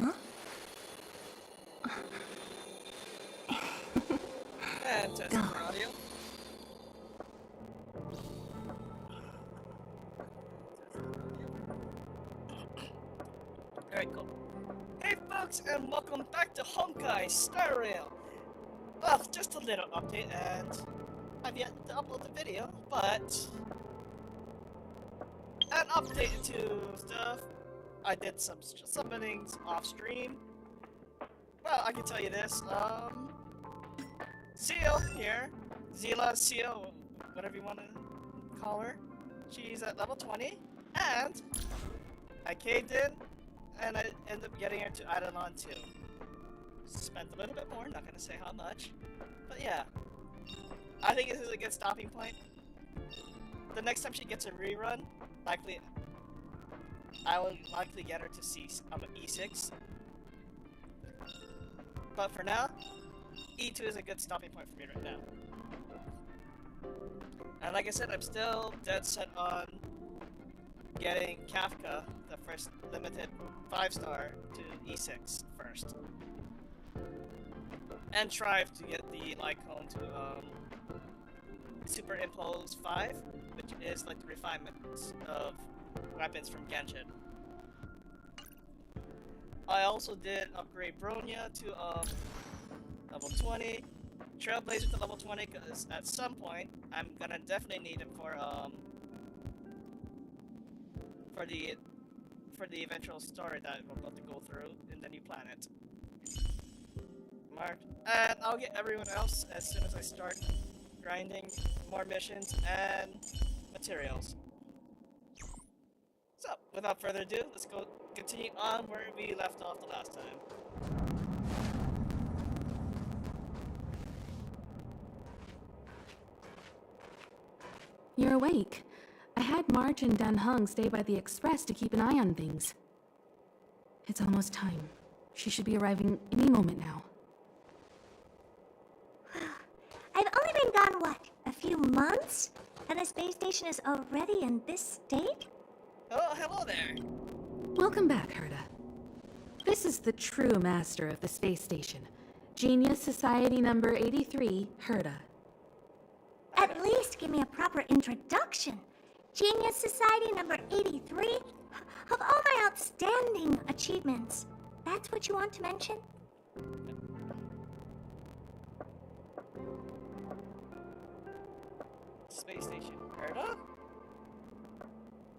Huh? And testing for audio. Alright, cool. Hey folks, and welcome back to Honkai StarRail. Well, just a little update, and I've yet to upload the video, but an update to stuff. I did some summonings off stream. Well, I can tell you this. Seal here, Zila, Seal, whatever you want to call her. She's at level 20, and I caved in, and I ended up getting her to Eidolon 2. Spent a little bit more, not gonna say how much, but yeah. I think this is a good stopping point. The next time she gets a rerun, I will likely get her to E6. But for now, E2 is a good stopping point for me right now. And like I said, I'm still dead set on getting Kafka, the first limited 5-star, to E6 first. And strive to get the Lycone to Superimpose 5, which is like the refinements of weapons from Genshin. I also did upgrade Bronya to level 20, Trailblazer to level 20, because at some point I'm gonna definitely need him for the eventual story that we're about to go through in the new planet. Marked, and I'll get everyone else as soon as I start grinding more missions and materials. So, without further ado, let's go continue on where we left off the last time. You're awake. I had March and Dan Hung stay by the express to keep an eye on things. It's almost time. She should be arriving any moment now. I've only been gone, what, a few months? And the space station is already in this state? Oh, hello there! Welcome back, Herta. This is the true master of the space station. Genius Society number 83, Herta. At least give me a proper introduction. Genius Society number 83? Of all my outstanding achievements, that's what you want to mention? Space station. Herta?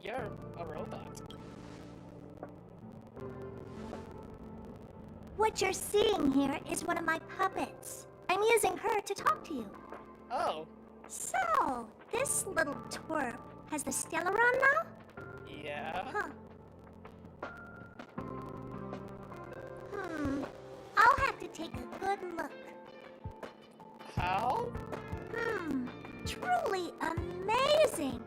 You're a robot. What you're seeing here is one of my puppets. I'm using her to talk to you. Oh. So, this little twerp has the Stellaron now? Yeah? Huh. I'll have to take a good look. How? Truly amazing!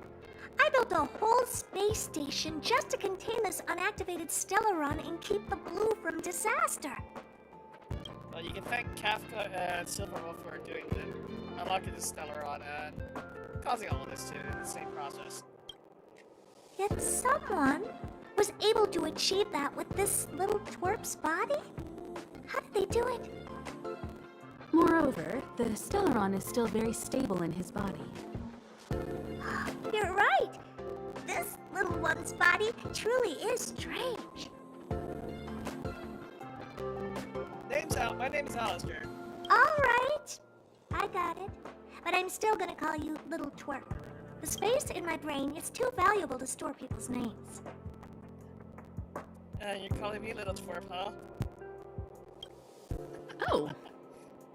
I built a whole space station just to contain this unactivated Stellaron and keep the blue from disaster. Well, you can thank Kafka and Silverwolf for doing the unlocking the Stellaron and causing all this to in the same process. Yet someone was able to achieve that with this little twerp's body? How did they do it? Moreover, the Stellaron is still very stable in his body. You're right! This little one's body truly is strange. My name is Alistair. Alright, I got it. But I'm still gonna call you Little Twerp. The space in my brain is too valuable to store people's names. You're calling me Little Twerp, huh? Oh.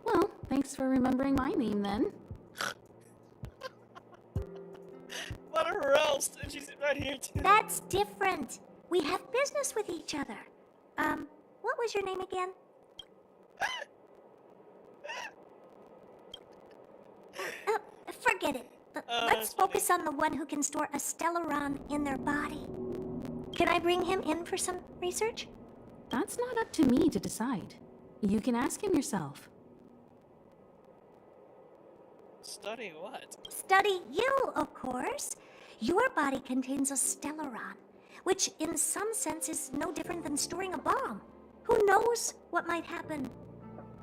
Well, thanks for remembering my name then. What a roast! And she's right here too. That's different. We have business with each other. What was your name again? Forget it. Let's focus on the one who can store a Stellaron in their body. Can I bring him in for some research? That's not up to me to decide. You can ask him yourself. Study what? Study you, of course. Your body contains a Stellaron, which in some sense is no different than storing a bomb. Who knows what might happen?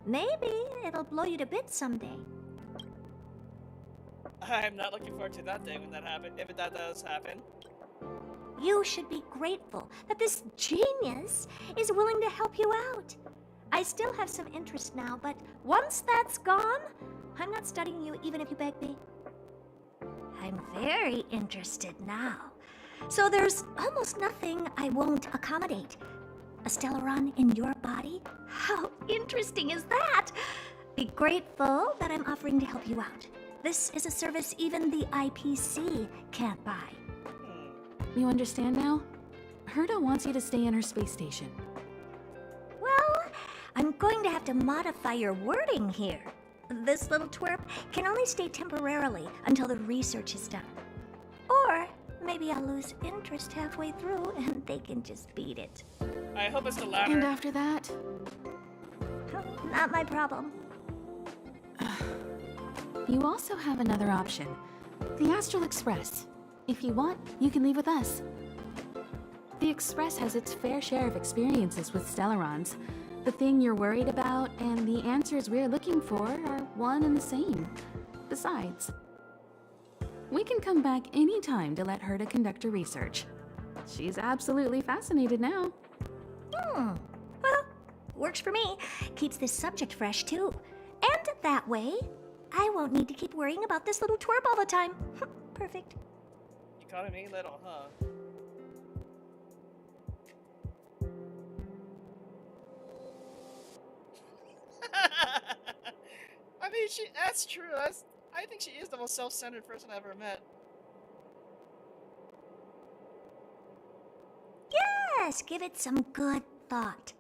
Maybe it'll blow you to bits someday. I'm not looking forward to that day when that happens, if that does happen. You should be grateful that this genius is willing to help you out. I still have some interest now, but once that's gone, I'm not studying you even if you beg me. I'm very interested now. So there's almost nothing I won't accommodate. A Stellaron in your body? How interesting is that? Be grateful that I'm offering to help you out. This is a service even the IPC can't buy. You understand now? Herta wants you to stay in her space station. Well, I'm going to have to modify your wording here. This little twerp can only stay temporarily until the research is done. Or maybe I'll lose interest halfway through and they can just beat it. I hope it's the latter. And after that? Not my problem. You also have another option. The Astral Express. If you want, you can leave with us. The Express has its fair share of experiences with Stellarons. The thing you're worried about and the answers we're looking for are one and the same. Besides, we can come back anytime to let Herta conduct her research. She's absolutely fascinated now. Well, works for me. Keeps this subject fresh, too. And that way, I won't need to keep worrying about this little twerp all the time. Perfect. You calling me little, huh? I mean, that's true. I think she is the most self-centered person I've ever met. Yes, give it some good thought.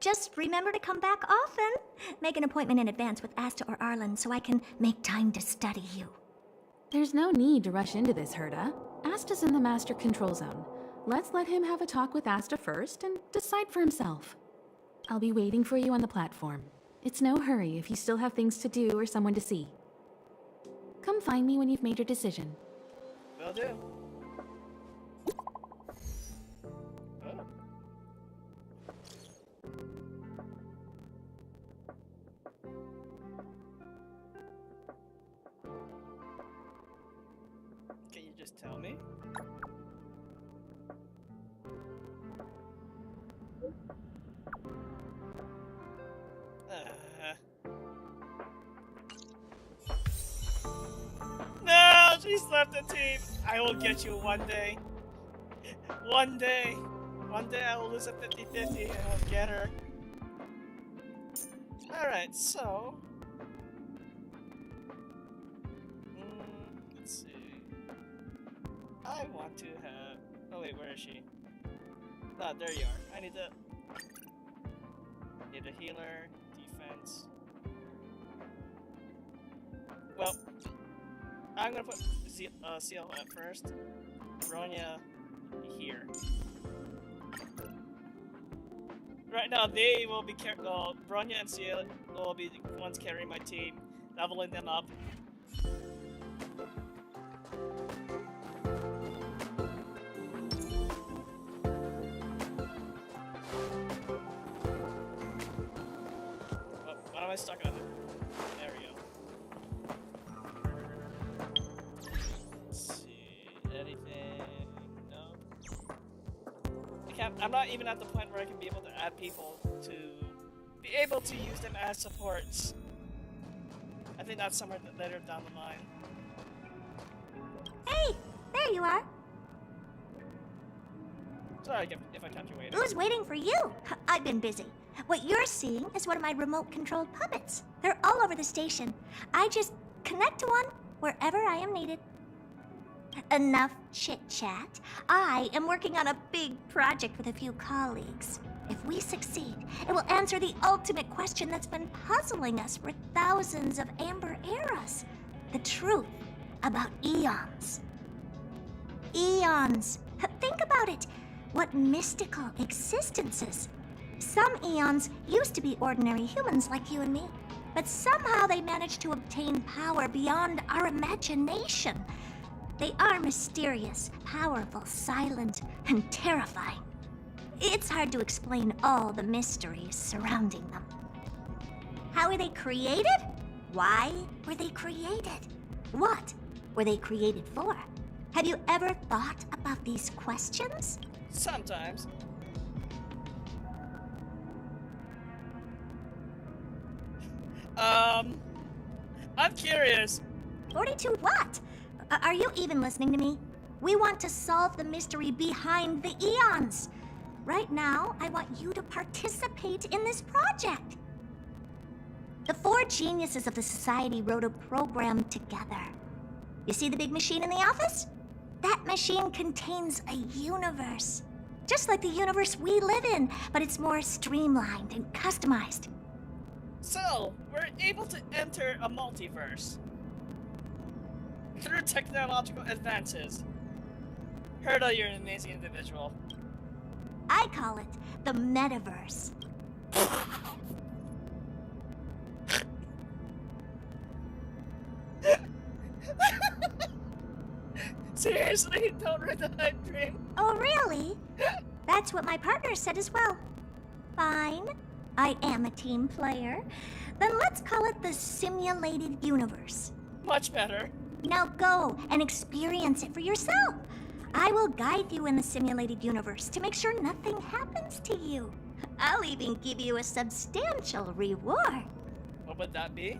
Just remember to come back often. Make an appointment in advance with Asta or Arlen so I can make time to study you. There's no need to rush into this, Herta. Asta's in the Master Control Zone. Let's let him have a talk with Asta first and decide for himself. I'll be waiting for you on the platform. It's no hurry if you still have things to do or someone to see. Come find me when you've made your decision. Will do. Oh. Can you just tell me? No, she's left the team. I will get you one day. One day. One day I will lose a 50-50 and I'll get her. Alright, so... let's see. I want to have... Oh wait, where is she? Ah, there you are. I need a healer, defense. Well, I'm gonna put Ciel at first. Bronya here. Right now, they will be Bronya and Ciel will be the ones carrying my team, leveling them up. Oh, why am I stuck on it? There we go. Let's see, anything? No. I'm not even at the point where I can be able to add people to be able to use them as supports. I think that's somewhere later down the line. Hey, there you are. Sorry if I kept you waiting. Who's waiting for you? I've been busy. What you're seeing is one of my remote-controlled puppets. They're all over the station. I just connect to one wherever I am needed. Enough chit-chat. I am working on a big project with a few colleagues. If we succeed, it will answer the ultimate question that's been puzzling us for thousands of amber eras. The truth about eons. Eons. Think about it. What mystical existences. Some eons used to be ordinary humans like you and me, but somehow they managed to obtain power beyond our imagination. They are mysterious, powerful, silent, and terrifying. It's hard to explain all the mysteries surrounding them. How were they created? Why were they created? What were they created for? Have you ever thought about these questions? Sometimes. I'm curious. 42 what? Are you even listening to me? We want to solve the mystery behind the eons. Right now, I want you to participate in this project. The 4 geniuses of the society wrote a program together. You see the big machine in the office? That machine contains a universe. Just like the universe we live in, but it's more streamlined and customized. So, we're able to enter a multiverse through technological advances. Herta, you're an amazing individual. I call it the metaverse. Seriously, don't read the hype dream. Oh, really? That's what my partner said as well. Fine. I am a team player. Then let's call it the simulated universe. Much better. Now go and experience it for yourself. I will guide you in the simulated universe to make sure nothing happens to you. I'll even give you a substantial reward. What would that be?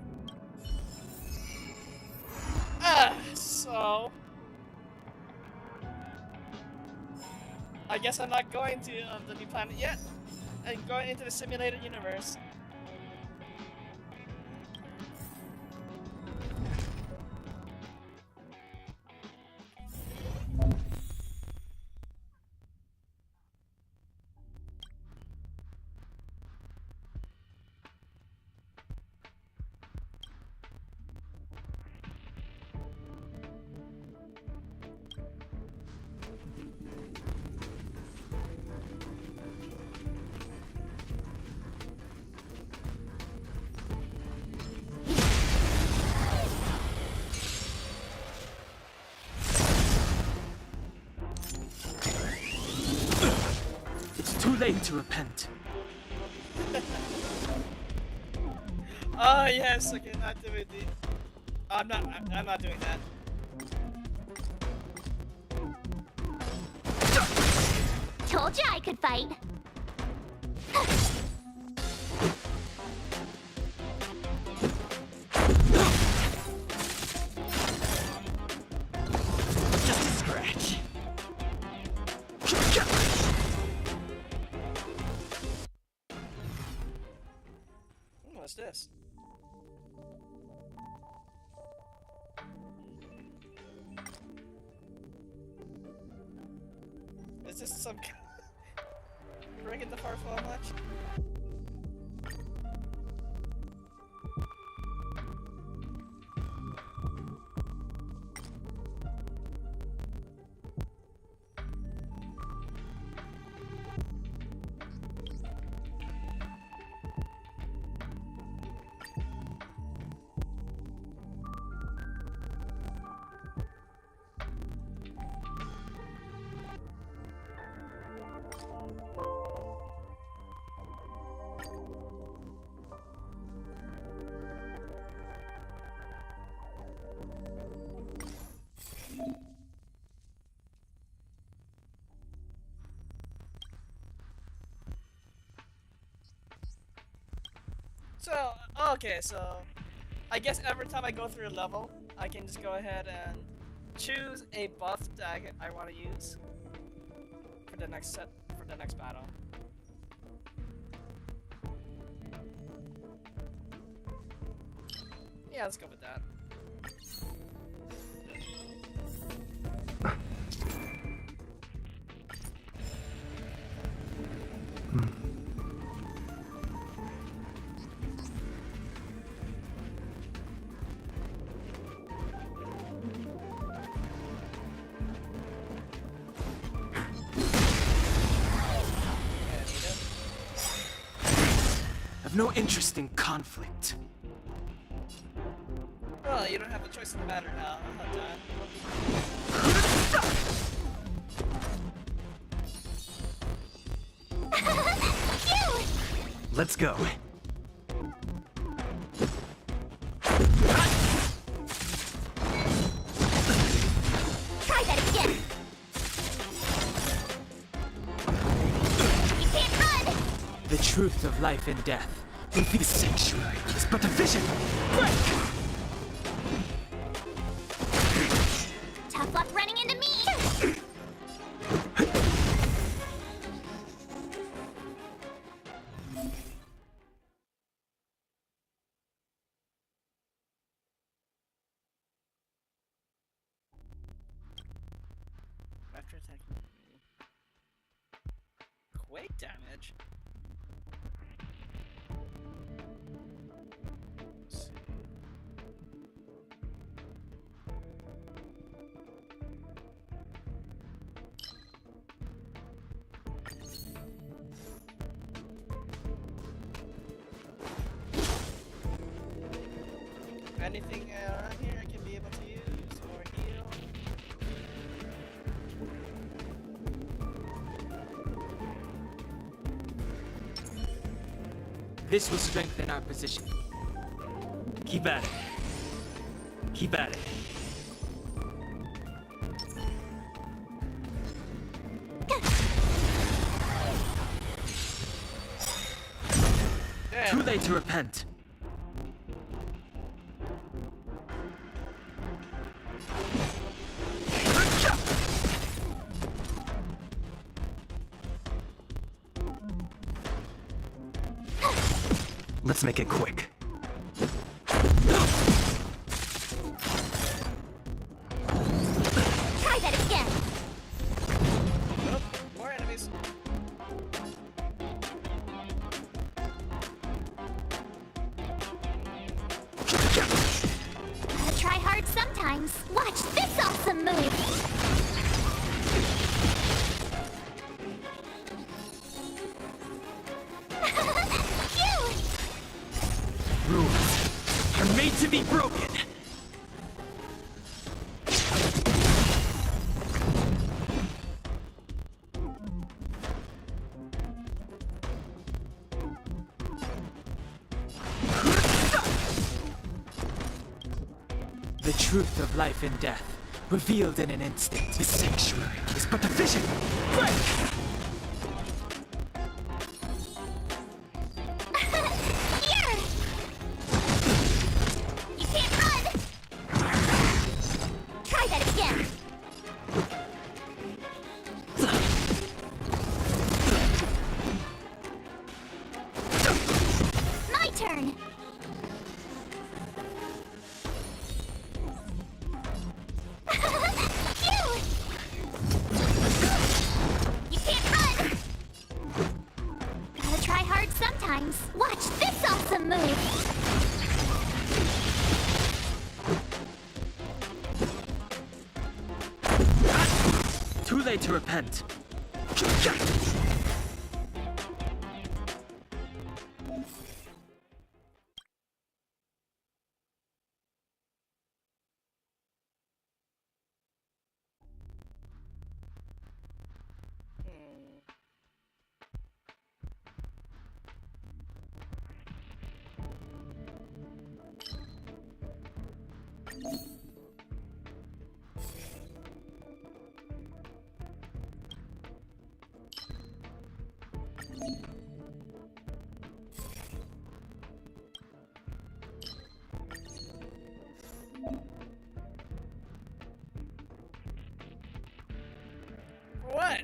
So... I guess I'm not going to the new planet yet. I'm going into the simulated universe. Too late to repent. Oh yes, okay, not doing the... I'm not doing that. Told you I could fight. Just a scratch. What's this? Is this some bringing the Farfall much? So, okay, so I guess every time I go through a level, I can just go ahead and choose a buff that I want to use for the next battle. Yeah, let's go with that. I've no interest in conflict. Well, you don't have a choice in the matter now, Honkai. Let's go. Try that again. You can't run. The truth of life and death. If the sanctuary is but a vision. Break! Tough luck running into me. After attacking quake damage. Let's see. Anything around here I can be able to use or heal? This will strengthen our position. Keep at it. Keep at it. Too late to repent. Let's make it quick. Try that again. Oh, more enemies. Gotta try hard sometimes. Watch this awesome move. Phew! Rules are made to be broken. The truth of life and death, revealed in an instant. The sanctuary is but a vision. Break! Here! You can't run! Try that again. My turn. Phew! You can't run! Gotta try hard sometimes. Watch this awesome move! Too late to repent. What?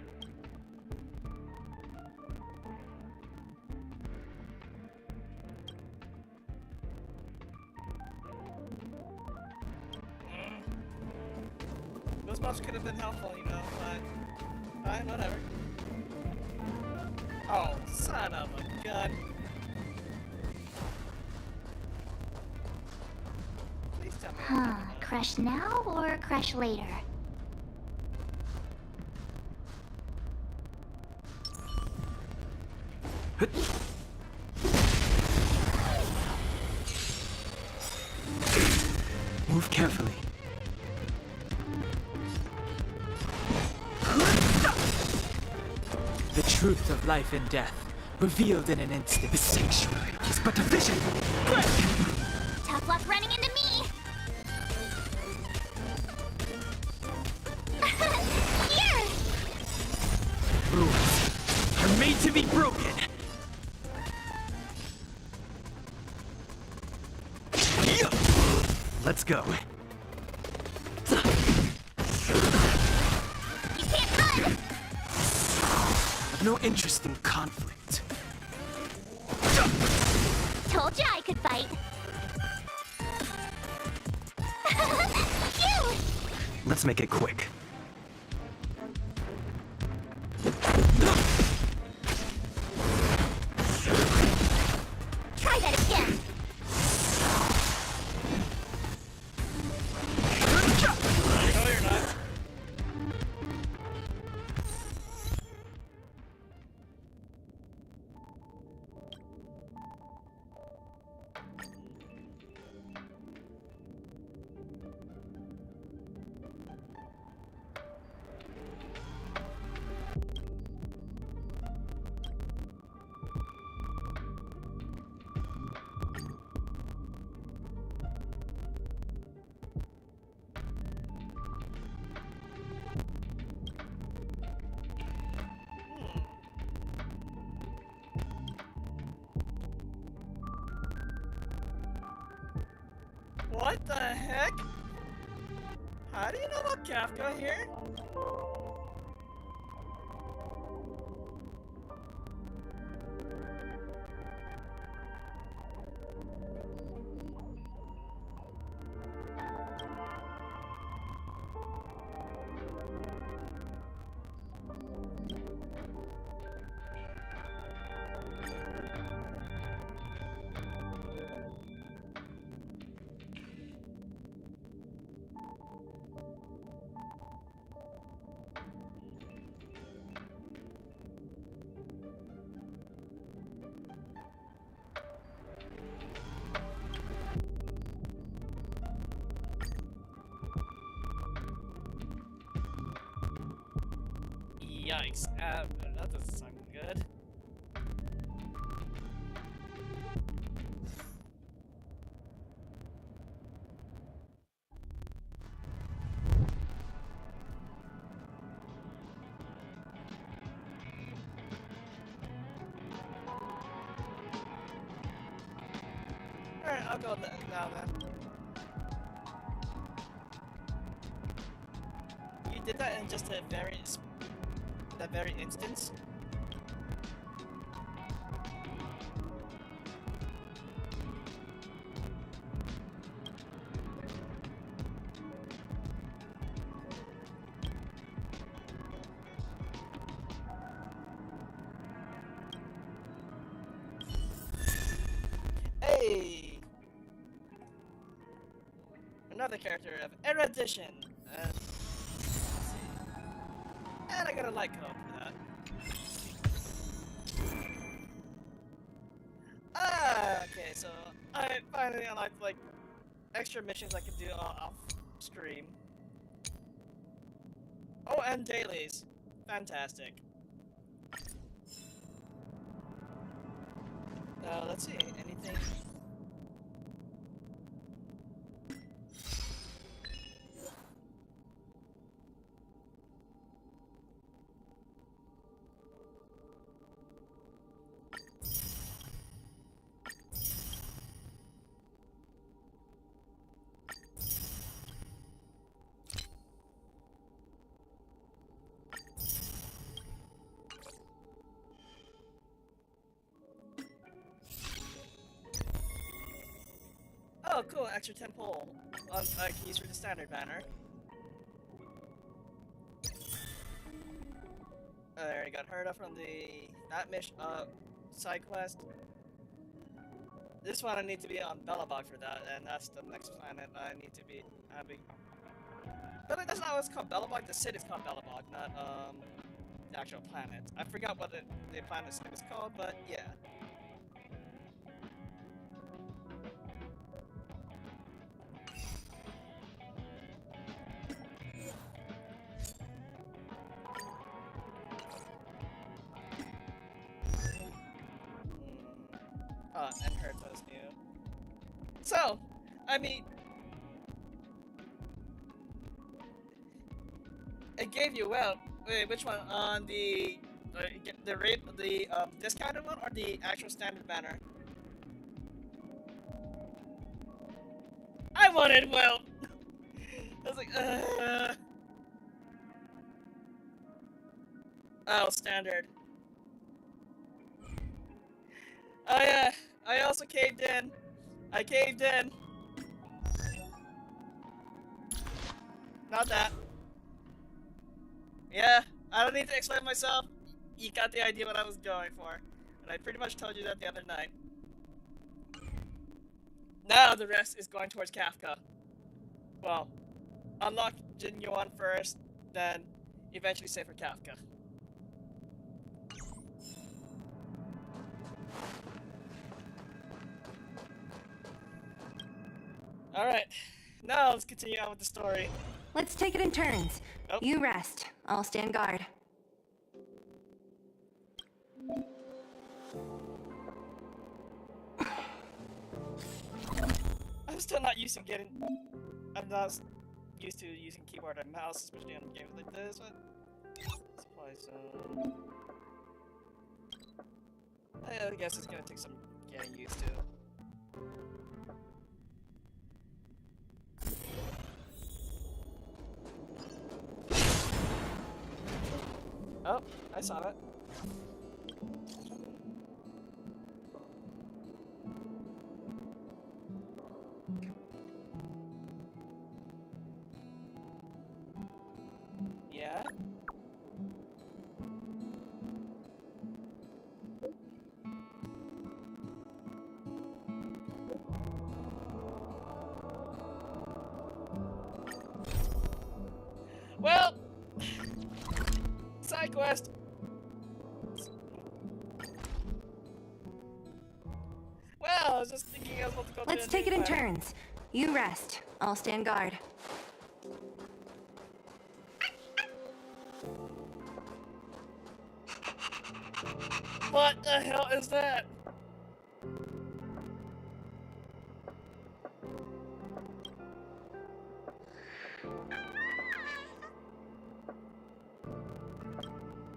Those buffs could have been helpful, you know, but fine, whatever. Oh, son of a gun. Please tell me. Huh, crash now or crash later? Move carefully. The truth of life and death, revealed in an instant. The sanctuary is but a vision. Quick! Tough luck running into me! Here! Rules are made to be broken. Let's go. You can't run! I've no interest in conflict. Told you I could fight. You! Let's make it quick. Try that again. No, you're not. What the heck? How do you know about Kafka here? Yikes. That doesn't sound good. Alright, I'll go now then. You did that in just that very instance? Hey! Another character of erudition. And I got a light code for that. Okay, so I finally unlocked like extra missions I can do off stream. Oh, and dailies. Fantastic. Let's see, anything? Oh, cool, extra 10 pull on keys for the standard banner. There, you got Herta from that mission, side quest. This one I need to be on Belobog for that, and that's the next planet I need to be having. But that's not what it's called, Belobog. The city's called Belobog, not the actual planet. I forgot what the planet's name is called, but yeah. and Herta is new. So, I mean, it gave you well. Wait, which one? On the discounted one or the actual standard banner? I wanted well. I was like, oh, standard. Oh yeah, I also caved in. I caved in. Not that. Yeah, I don't need to explain myself. You got the idea what I was going for. And I pretty much told you that the other night. Now the rest is going towards Kafka. Well, unlock Genuine first, then eventually save for Kafka. Alright, now let's continue on with the story. Let's take it in turns. Oh. You rest. I'll stand guard. I'm still not used to getting... I'm not used to using keyboard and mouse, especially on games like this, but... Supply zone... I guess it's gonna take some getting used to. Oh, I saw it. Yeah? Well, side quest. Well, I was just thinking I was about to go. Let's take it in turns. You rest. I'll stand guard. What the hell is that?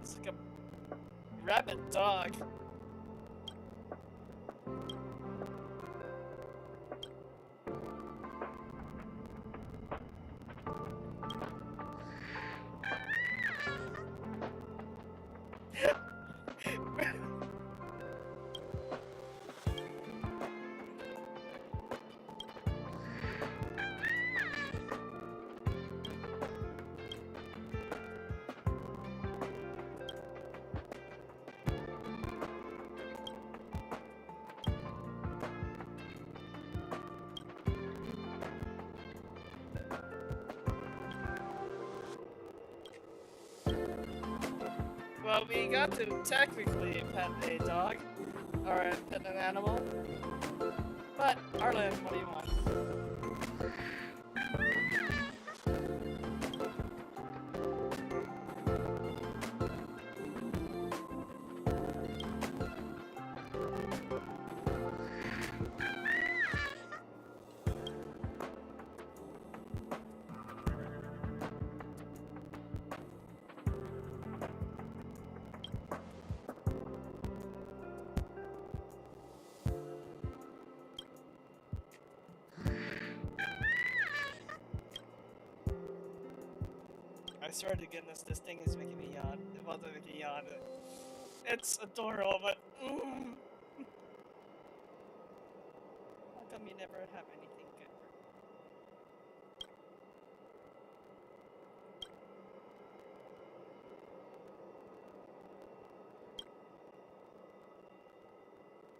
It's like a rabid dog. Well, we got to technically pet a dog, or pet an animal. But, Arlen, what do you want? I swear to goodness, this thing is making me yawn. It wasn't making me yawn. It's adorable, but... How come you never have anything good for...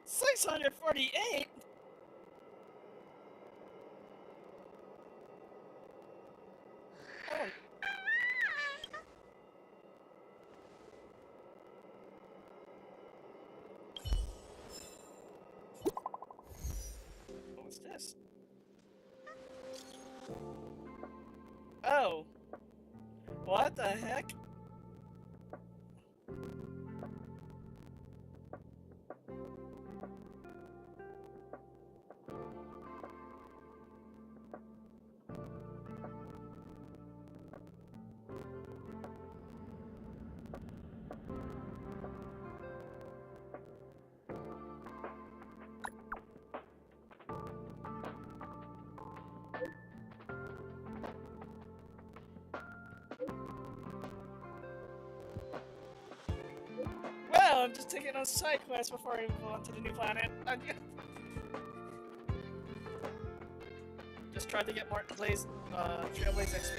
648? Oh. What's this? Oh. What the heck? I'm just taking on side quests before I move on to the new planet. Just trying to get more Trailblaze XP.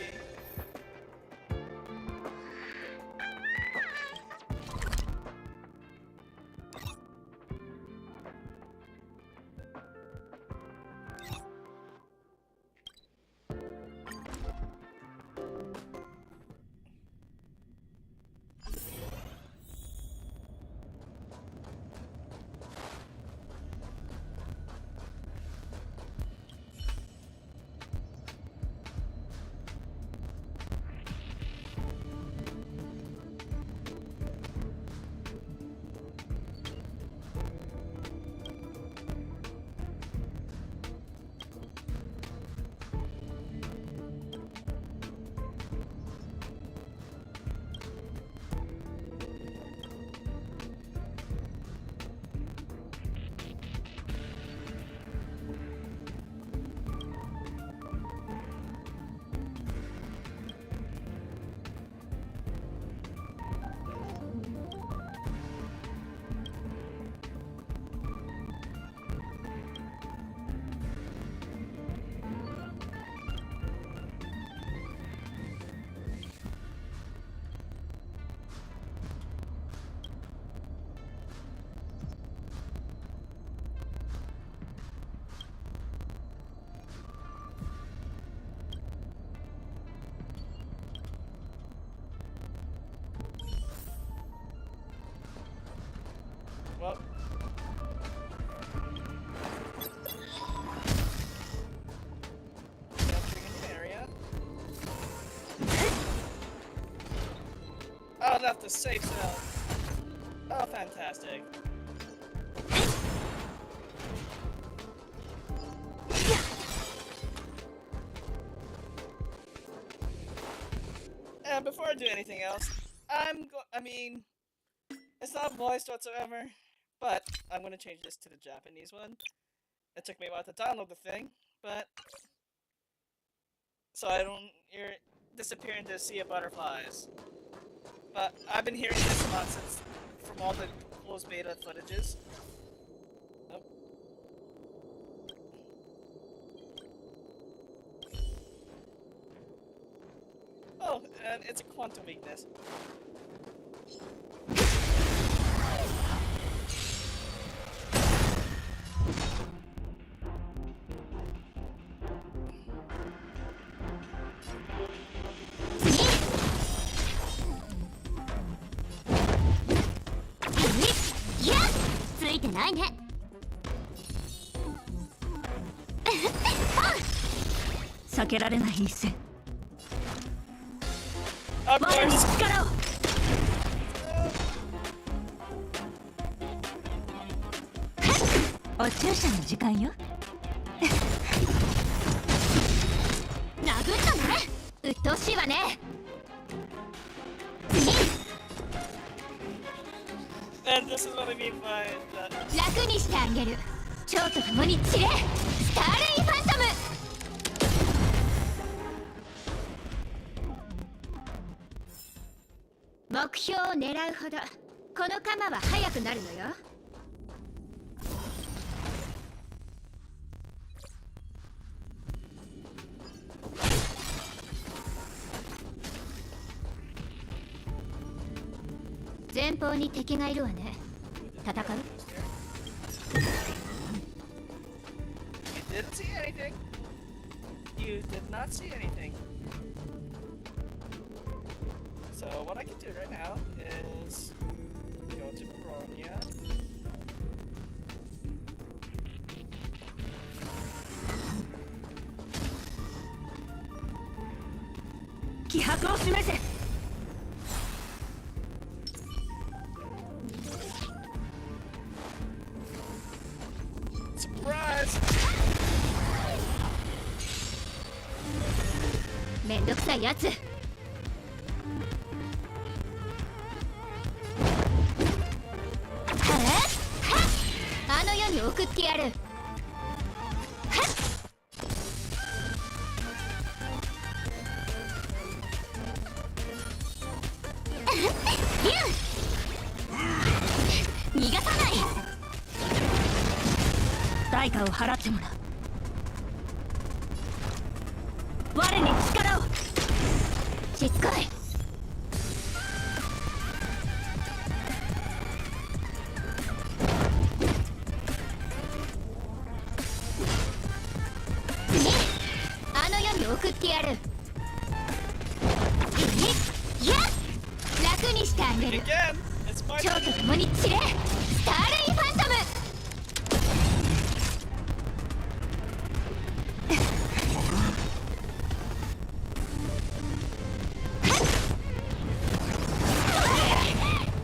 Well, entering an area. Oh, that's the safe zone. Oh, fantastic. And before I do anything else, I mean, it's not voiced whatsoever, but I'm gonna change this to the Japanese one. It took me a while to download the thing, but so I don't disappear into a sea of butterflies. But I've been hearing this a lot since from all the closed beta footages. Oh. Oh, and it's a quantum weakness. Of course. And this is what I mean by that. 楽にしてあげる。蝶と共に散れ。スターレイファントム。目標を狙うほどこの鎌は速くなるのよ。前方に敵がいるわね。戦う？ You didn't see anything. You did not see anything. So what I can do right now is go to Bronya. Surprise! めんどくさいやつ。あの世に送ってやる。対価を払ってもらう。我に力を。しつこい。次あの世に送ってやる。いや楽にしてあげる。 Again, it's my 蝶 turn. と共に散れ。スターレイファントム。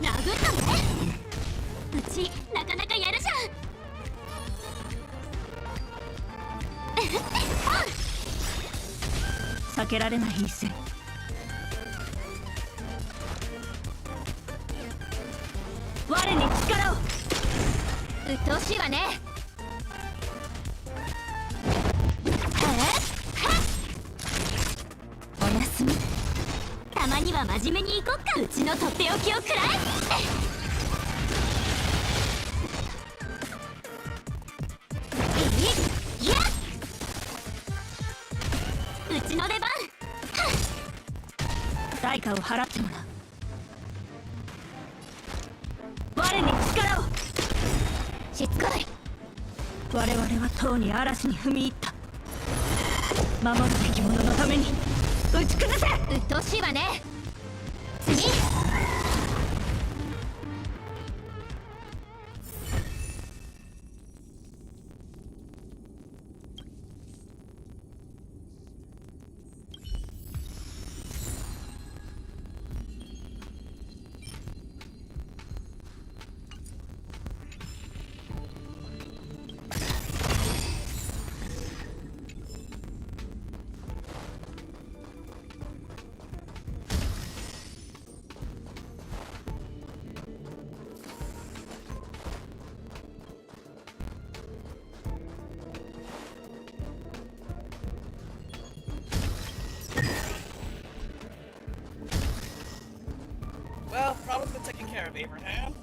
殴ったね。うちなかなかやるじゃん。避けられない一戦。我に力を。鬱陶しいわね。おやすみ。たまには真面目に行こっか。うちのとっておきを食らえ。いやうちの出番。対価を払ってもらう。我に力を。しつこい。我々はとうに嵐に踏み入った。守るべき者のために打ち崩せ。鬱陶しいわね。次Well, problem's been taken care of, Abraham.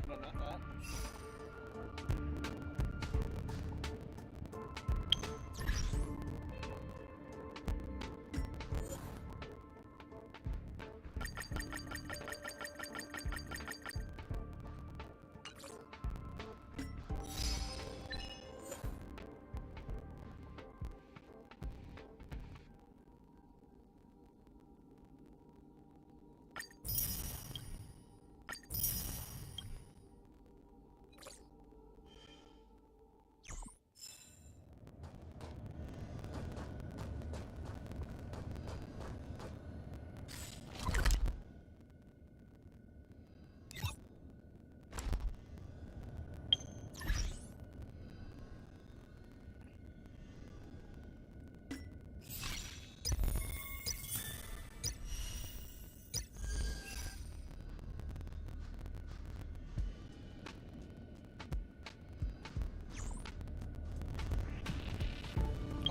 No, not that.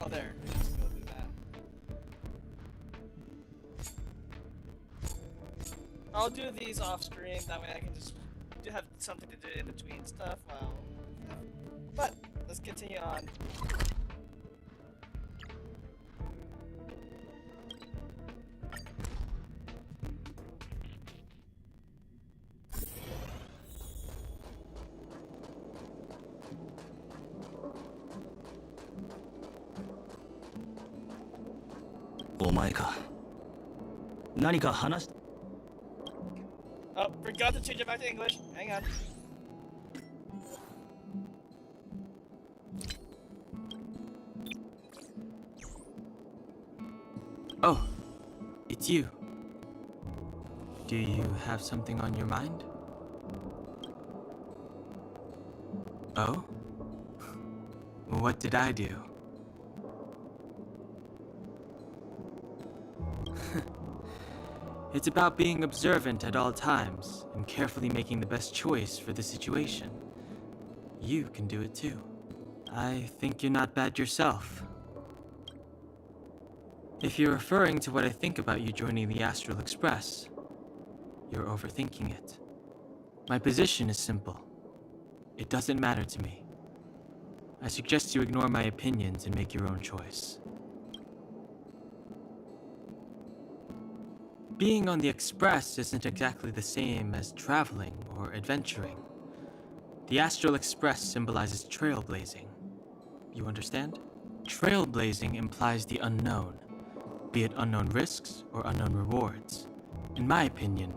Oh, there. Just go do that. I'll do these off screen, that way I can just have something to do in between stuff. Well, but let's continue on. Oh, forgot to change it back to English. Hang on. Oh, it's you. Do you have something on your mind? Oh? What did I do? It's about being observant at all times and carefully making the best choice for the situation. You can do it too. I think you're not bad yourself. If you're referring to what I think about you joining the Astral Express, you're overthinking it. My position is simple. It doesn't matter to me. I suggest you ignore my opinions and make your own choice. Being on the Express isn't exactly the same as traveling or adventuring. The Astral Express symbolizes trailblazing. You understand? Trailblazing implies the unknown, be it unknown risks or unknown rewards. In my opinion,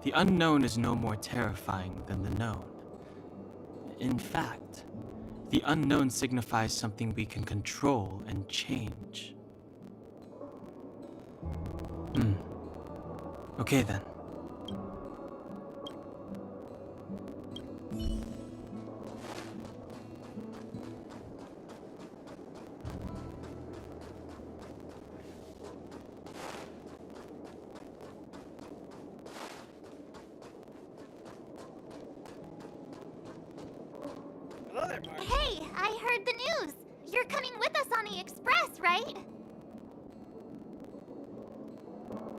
the unknown is no more terrifying than the known. In fact, the unknown signifies something we can control and change. Okay then. Hello there, Mark. Hey, I heard the news. You're coming with us on the Express, right?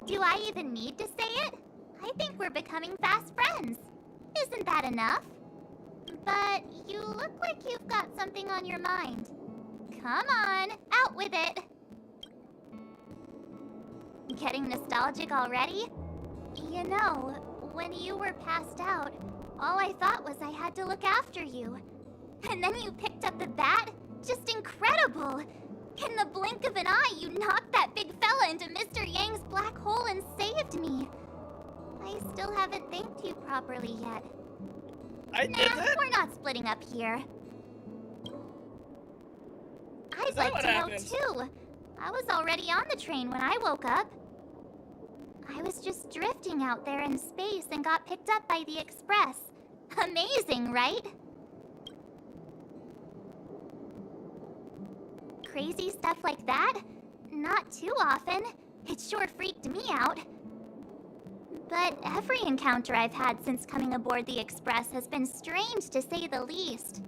Do I even need to say it? I think we're becoming fast friends. Isn't that enough? But you look like you've got something on your mind. Come on, out with it. Getting nostalgic already? You know, when you were passed out, all I thought was I had to look after you. And then you picked up the bat? Just incredible! In the blink of an eye, you knocked that big fella into Mr. Yang's black hole and saved me. I still haven't thanked you properly yet. I did that? We're not splitting up here. I'd Is that like what to know happened? too. I was already on the train when I woke up. I was just drifting out there in space and got picked up by the Express. Amazing, right? Crazy stuff like that? Not too often. It sure freaked me out. But every encounter I've had since coming aboard the Express has been strange to say the least.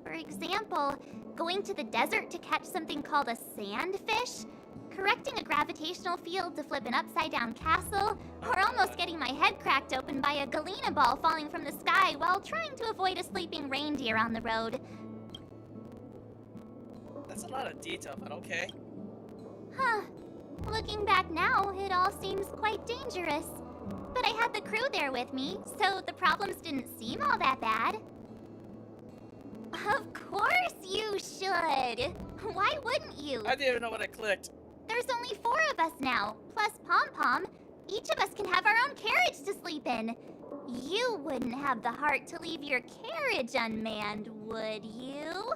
For example, going to the desert to catch something called a sandfish, correcting a gravitational field to flip an upside-down castle, or almost getting my head cracked open by a galena ball falling from the sky while trying to avoid a sleeping reindeer on the road. That's a lot of detail, but okay. Huh. Looking back now, it all seems quite dangerous. But I had the crew there with me, so the problems didn't seem all that bad. Of course you should! Why wouldn't you? I didn't even know what I clicked. There's only 4 of us now, plus Pom-Pom. Each of us can have our own carriage to sleep in. You wouldn't have the heart to leave your carriage unmanned, would you?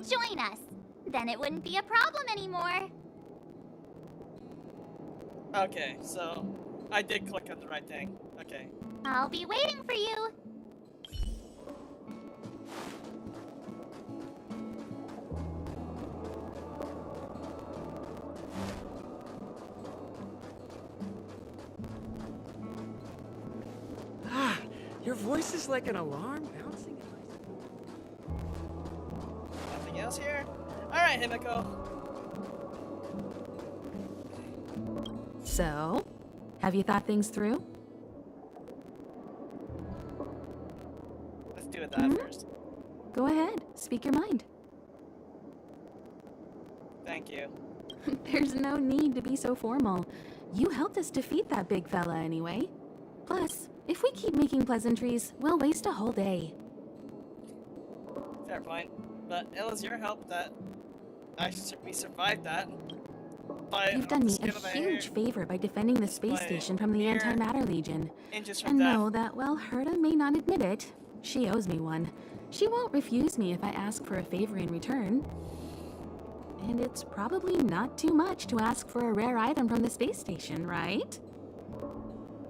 Join us. Then it wouldn't be a problem anymore. Okay, so I did click on the right thing. Okay. I'll be waiting for you. Your voice is like an alarm bouncing in my... Nothing else here? Alright, Himiko. So, have you thought things through? Let's do it that first. Go ahead, speak your mind. Thank you. There's no need to be so formal. You helped us defeat that big fella anyway. Plus, if we keep making pleasantries, we'll waste a whole day. Fair point. But it was your help that we survived that. By You've done me skin a of my huge hair. favor by defending the space By station from the mere Antimatter Legion. Inches from And death. know that while Herta may not admit it, she owes me one. She won't refuse me if I ask for a favor in return. And it's probably not too much to ask for a rare item from the space station, right?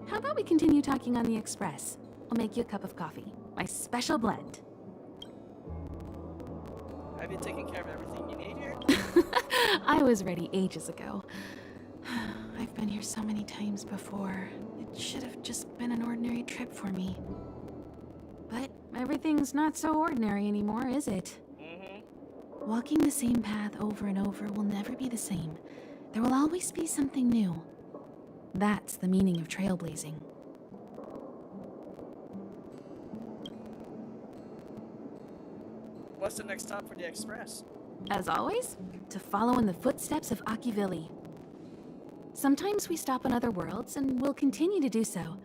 How about we continue talking on the Express? I'll make you a cup of coffee, my special blend. Have you taken care of everything you need here? I was ready ages ago. I've been here so many times before. It should have just been an ordinary trip for me. But everything's not so ordinary anymore, is it? Walking the same path over and over will never be the same. There will always be something new. That's the meaning of trailblazing. What's the next stop for the Express? As always, to follow in the footsteps of Akivili. Sometimes we stop on other worlds, and we'll continue to do so.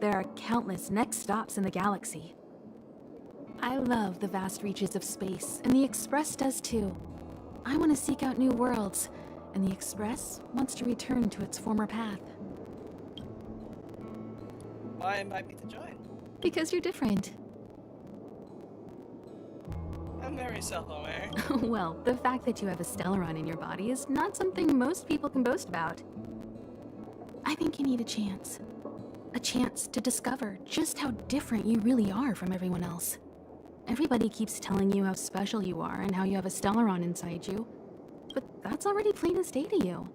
There are countless next stops in the galaxy. I love the vast reaches of space, and the Express does too. I want to seek out new worlds, and the Express wants to return to its former path. Why invite me to join? Because you're different. I'm very self-aware. Well, the fact that you have a Stellaron in your body is not something most people can boast about. I think you need a chance. A chance to discover just how different you really are from everyone else. Everybody keeps telling you how special you are and how you have a Stellaron inside you. But that's already plain as day to you.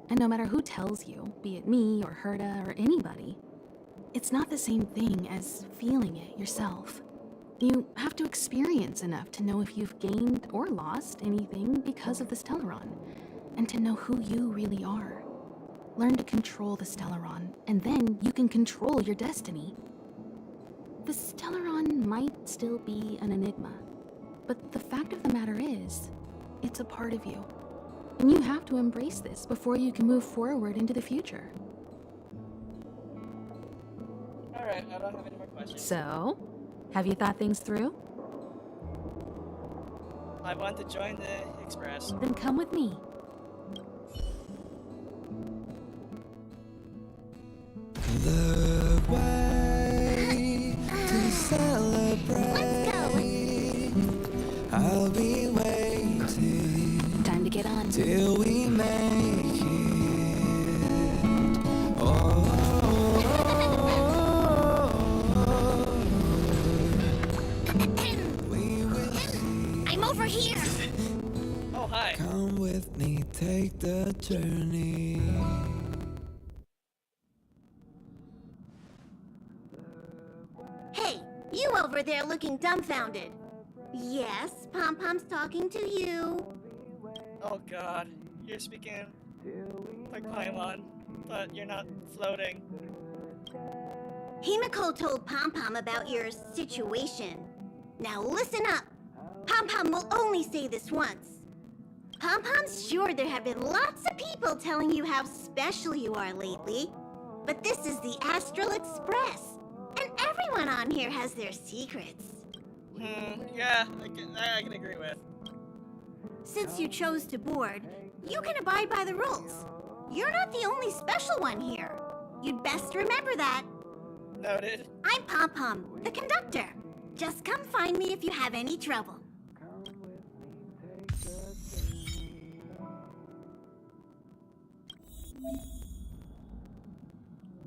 And no matter who tells you, be it me or Herta or anybody, it's not the same thing as feeling it yourself. You have to experience enough to know if you've gained or lost anything because of the Stellaron, and to know who you really are. Learn to control the Stellaron, and then you can control your destiny. The Stellaron might still be an enigma, but the fact of the matter is, it's a part of you. And you have to embrace this before you can move forward into the future. Alright, I don't have any more questions. So, have you thought things through? I want to join the Express. Then come with me. The way to celebrate. Let's go. I'll be waiting Time to get on. till we make it. Oh, we will see. I'm over here. Oh, hi. Come with me, take the journey. Hey, you over there looking dumbfounded. Yes, Pom-Pom's talking to you. Oh god, you're speaking like Paimon, but you're not floating. Himiko told Pom-Pom about your situation. Now listen up. Pom-Pom will only say this once. Pom-Pom's sure there have been lots of people telling you how special you are lately. But this is the Astral Express. And everyone on here has their secrets. Yeah, I can agree with. Since you chose to board, you can abide by the rules. You're not the only special one here. You'd best remember that. Noted. I'm Pom-Pom, the conductor. Just come find me if you have any trouble.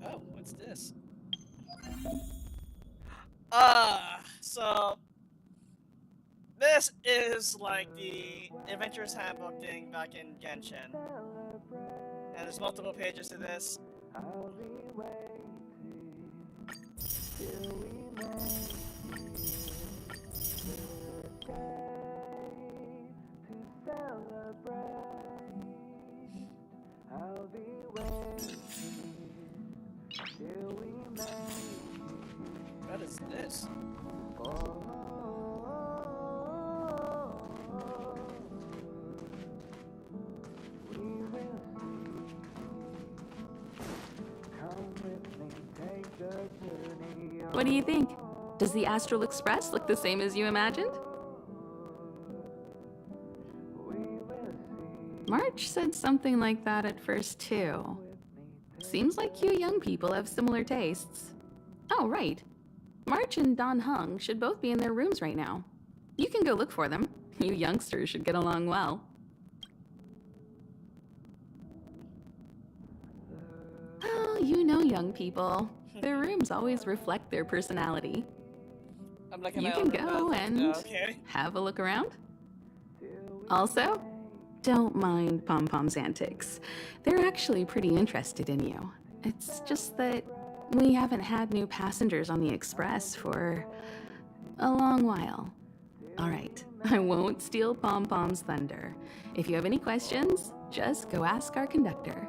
Oh, what's this? So this is like the Adventurer's Handbook thing back in Genshin. And there's multiple pages to this. What is this? What do you think? Does the Astral Express look the same as you imagined? March said something like that at first, too. Seems like you young people have similar tastes. Oh, right. March and Don Hung should both be in their rooms right now. You can go look for them. You youngsters should get along well. You know young people. Their rooms always reflect their personality. I'm looking You at can my own go room. and Okay. have a look around. Also, don't mind Pom-Pom's antics. They're actually pretty interested in you. It's just that we haven't had new passengers on the express for a long while. All right, I won't steal Pom-Pom's thunder. If you have any questions, just go ask our conductor.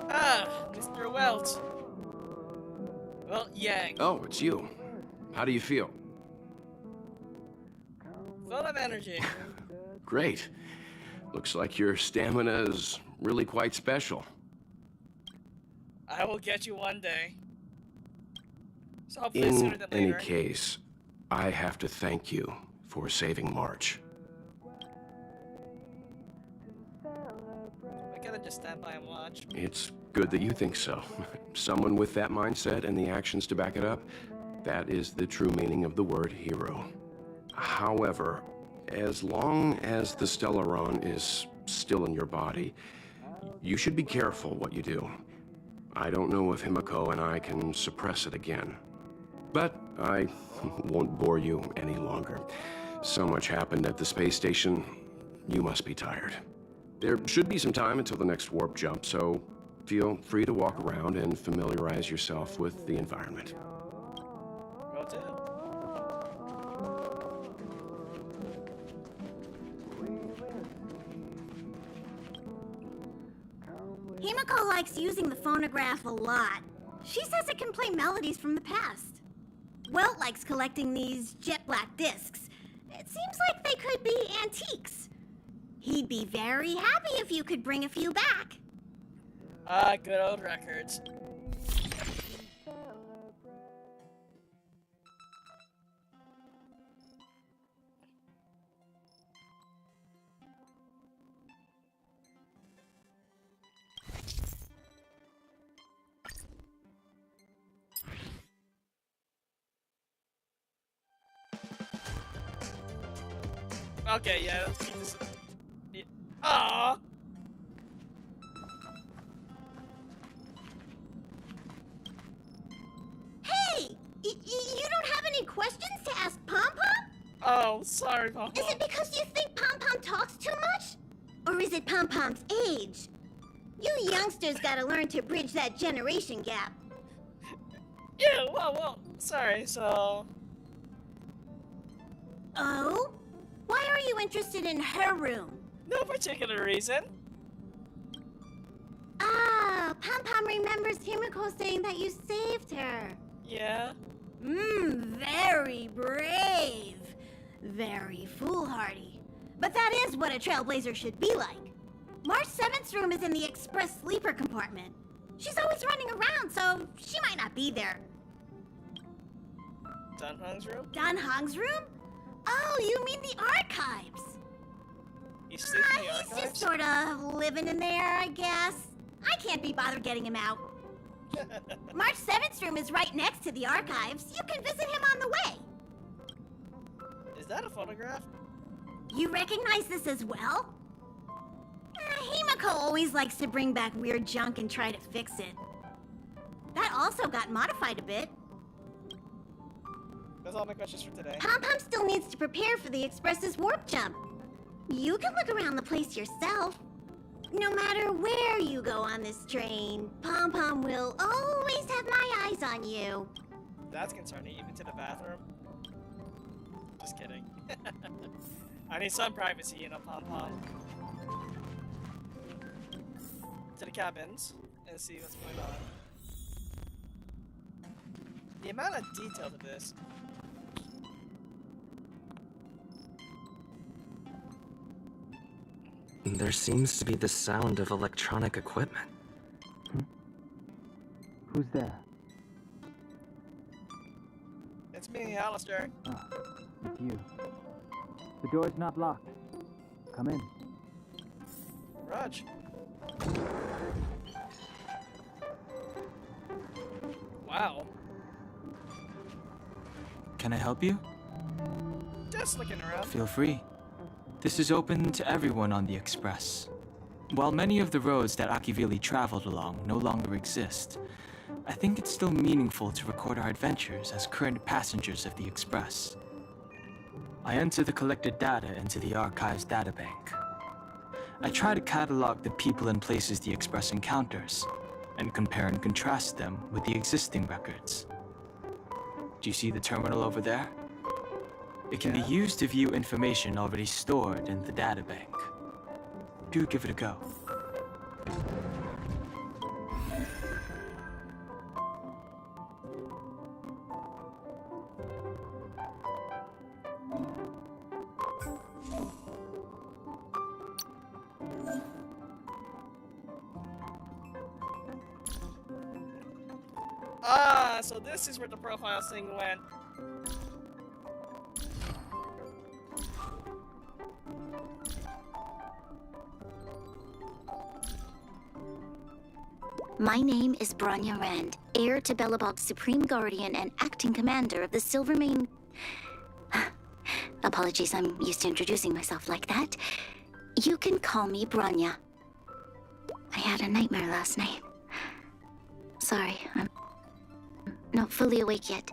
Ah, Mr. Welt. Well, Yang. Oh, it's you. How do you feel? Full of energy. Great. Looks like your stamina is really quite special. I will get you one day. So hopefully sooner In than any later. case, I have to thank you for saving March. I gotta just stand by and watch. It's good that you think so. Someone with that mindset and the actions to back it up, that is the true meaning of the word hero. However, as long as the Stellaron is still in your body, you should be careful what you do. I don't know if Himiko and I can suppress it again. But I won't bore you any longer. So much happened at the space station, you must be tired. There should be some time until the next warp jump, so feel free to walk around and familiarize yourself with the environment. Will do. Himiko likes using the phonograph a lot. She says it can play melodies from the past. Welt likes collecting these jet black discs. It seems like they could be antiques. He'd be very happy if you could bring a few back. Ah, good old records. Okay, yeah, let's keep this. Yeah. Aww. Hey! You don't have any questions to ask Pom-Pom? Oh, sorry, Pom. Is it because you think Pom-Pom talks too much? Or is it Pom-Pom's age? You youngsters gotta learn to bridge that generation gap. Yeah, well, sorry, so. Oh? Why are you interested in her room? No particular reason. Ah, Pom-Pom remembers Himiko saying that you saved her. Yeah. Very brave. Very foolhardy. But that is what a Trailblazer should be like. March 7th's room is in the express sleeper compartment. She's always running around, so she might not be there. Dan Hong's room? Dan Hong's room? Oh, you mean the archives? He's sleeping in the He's archives? just sort of living in there, I guess. I can't be bothered getting him out. March 7th's room is right next to the archives. You can visit him on the way. Is that a photograph? You recognize this as well? Himiko always likes to bring back weird junk and try to fix it. That also got modified a bit. That's all my questions for today. Pom-Pom still needs to prepare for the Express's warp jump. You can look around the place yourself. No matter where you go on this train, Pom-Pom will always have my eyes on you. That's concerning, even to the bathroom. Just kidding. I need some privacy, you know, Pom-Pom. To the cabins and see what's going on. The amount of detail to this. There seems to be the sound of electronic equipment. Who's there? It's me, Alistair. Ah, it's you. The door's not locked. Come in. Raj. Wow. Can I help you? Just looking around. Feel free. This is open to everyone on the Express. While many of the roads that Akivili traveled along no longer exist, I think it's still meaningful to record our adventures as current passengers of the Express. I enter the collected data into the Archives databank. I try to catalog the people and places the Express encounters, and compare and contrast them with the existing records. Do you see the terminal over there? It can be used to view information already stored in the databank. Do give it a go. Ah, so this is where the profile thing went. My name is Branya Rand, heir to Belobog's Supreme Guardian and acting commander of the Silvermane... Apologies, I'm used to introducing myself like that. You can call me Branya. I had a nightmare last night. Sorry, I'm not fully awake yet.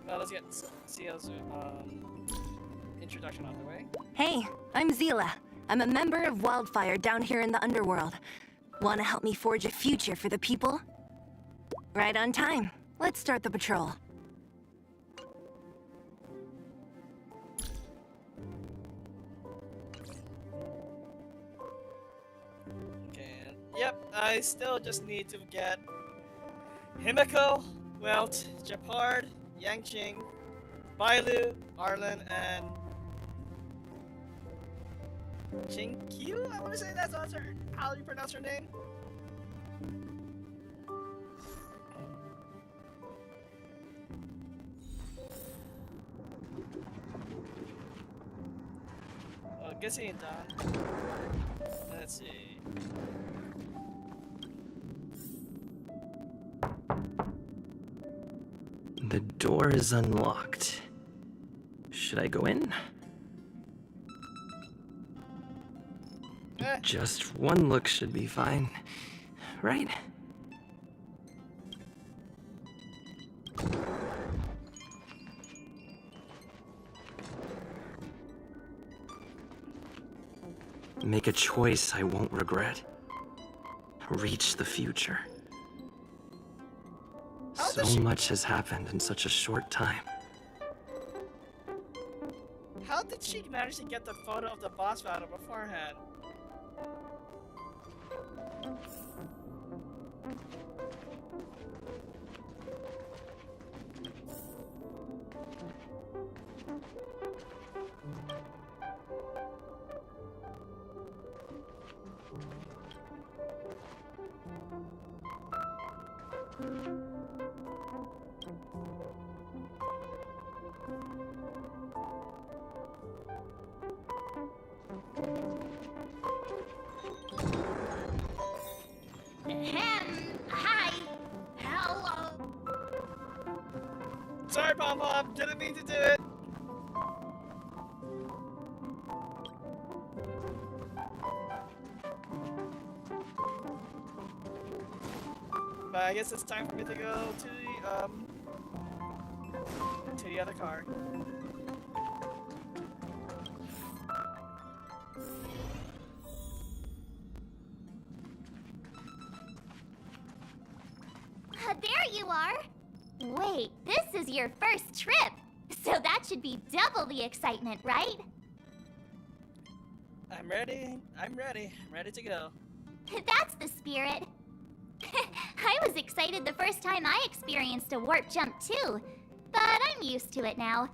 Well, let's get Cia's introduction out of the way. Hey, I'm Zila. I'm a member of Wildfire down here in the underworld. Want to help me forge a future for the people? Right on time. Let's start the patrol. Okay, yep, I still just need to get Himiko, Welt, Japard, Yangqing, Bailu, Arlen, and Chinkyu? I want to say that's her, how you pronounce her name? Oh, getting done. Let's see. The door is unlocked. Should I go in? Just one look should be fine, right? Make a choice I won't regret. Reach the future. So much has happened in such a short time. How did she manage to get the photo of the boss battle beforehand? Hi. Hello. Sorry, Pom Pom, didn't mean to do it. But I guess it's time for me to go to the other car. There you are. Wait, this is your first trip. So that should be double the excitement, right? I'm ready. I'm ready to go. That's the spirit. I was excited the first time I experienced a warp jump too, but I'm used to it now.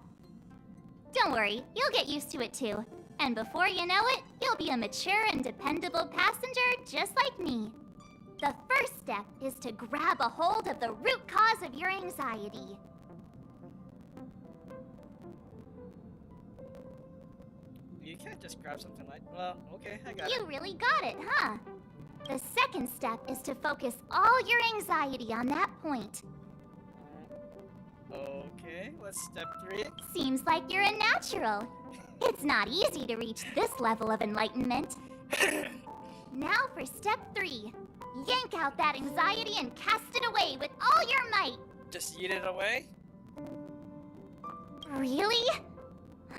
Don't worry, you'll get used to it too. And before you know it, you'll be a mature and dependable passenger just like me. The first step is to grab a hold of the root cause of your anxiety. You can't just grab something like... Well, okay, I got it. You really got it, huh? The second step is to focus all your anxiety on that point. Okay, what's step 3? Seems like you're a natural. It's not easy to reach this level of enlightenment. Now for step 3. Yank out that anxiety and cast it away with all your might. Just yeet it away? Really?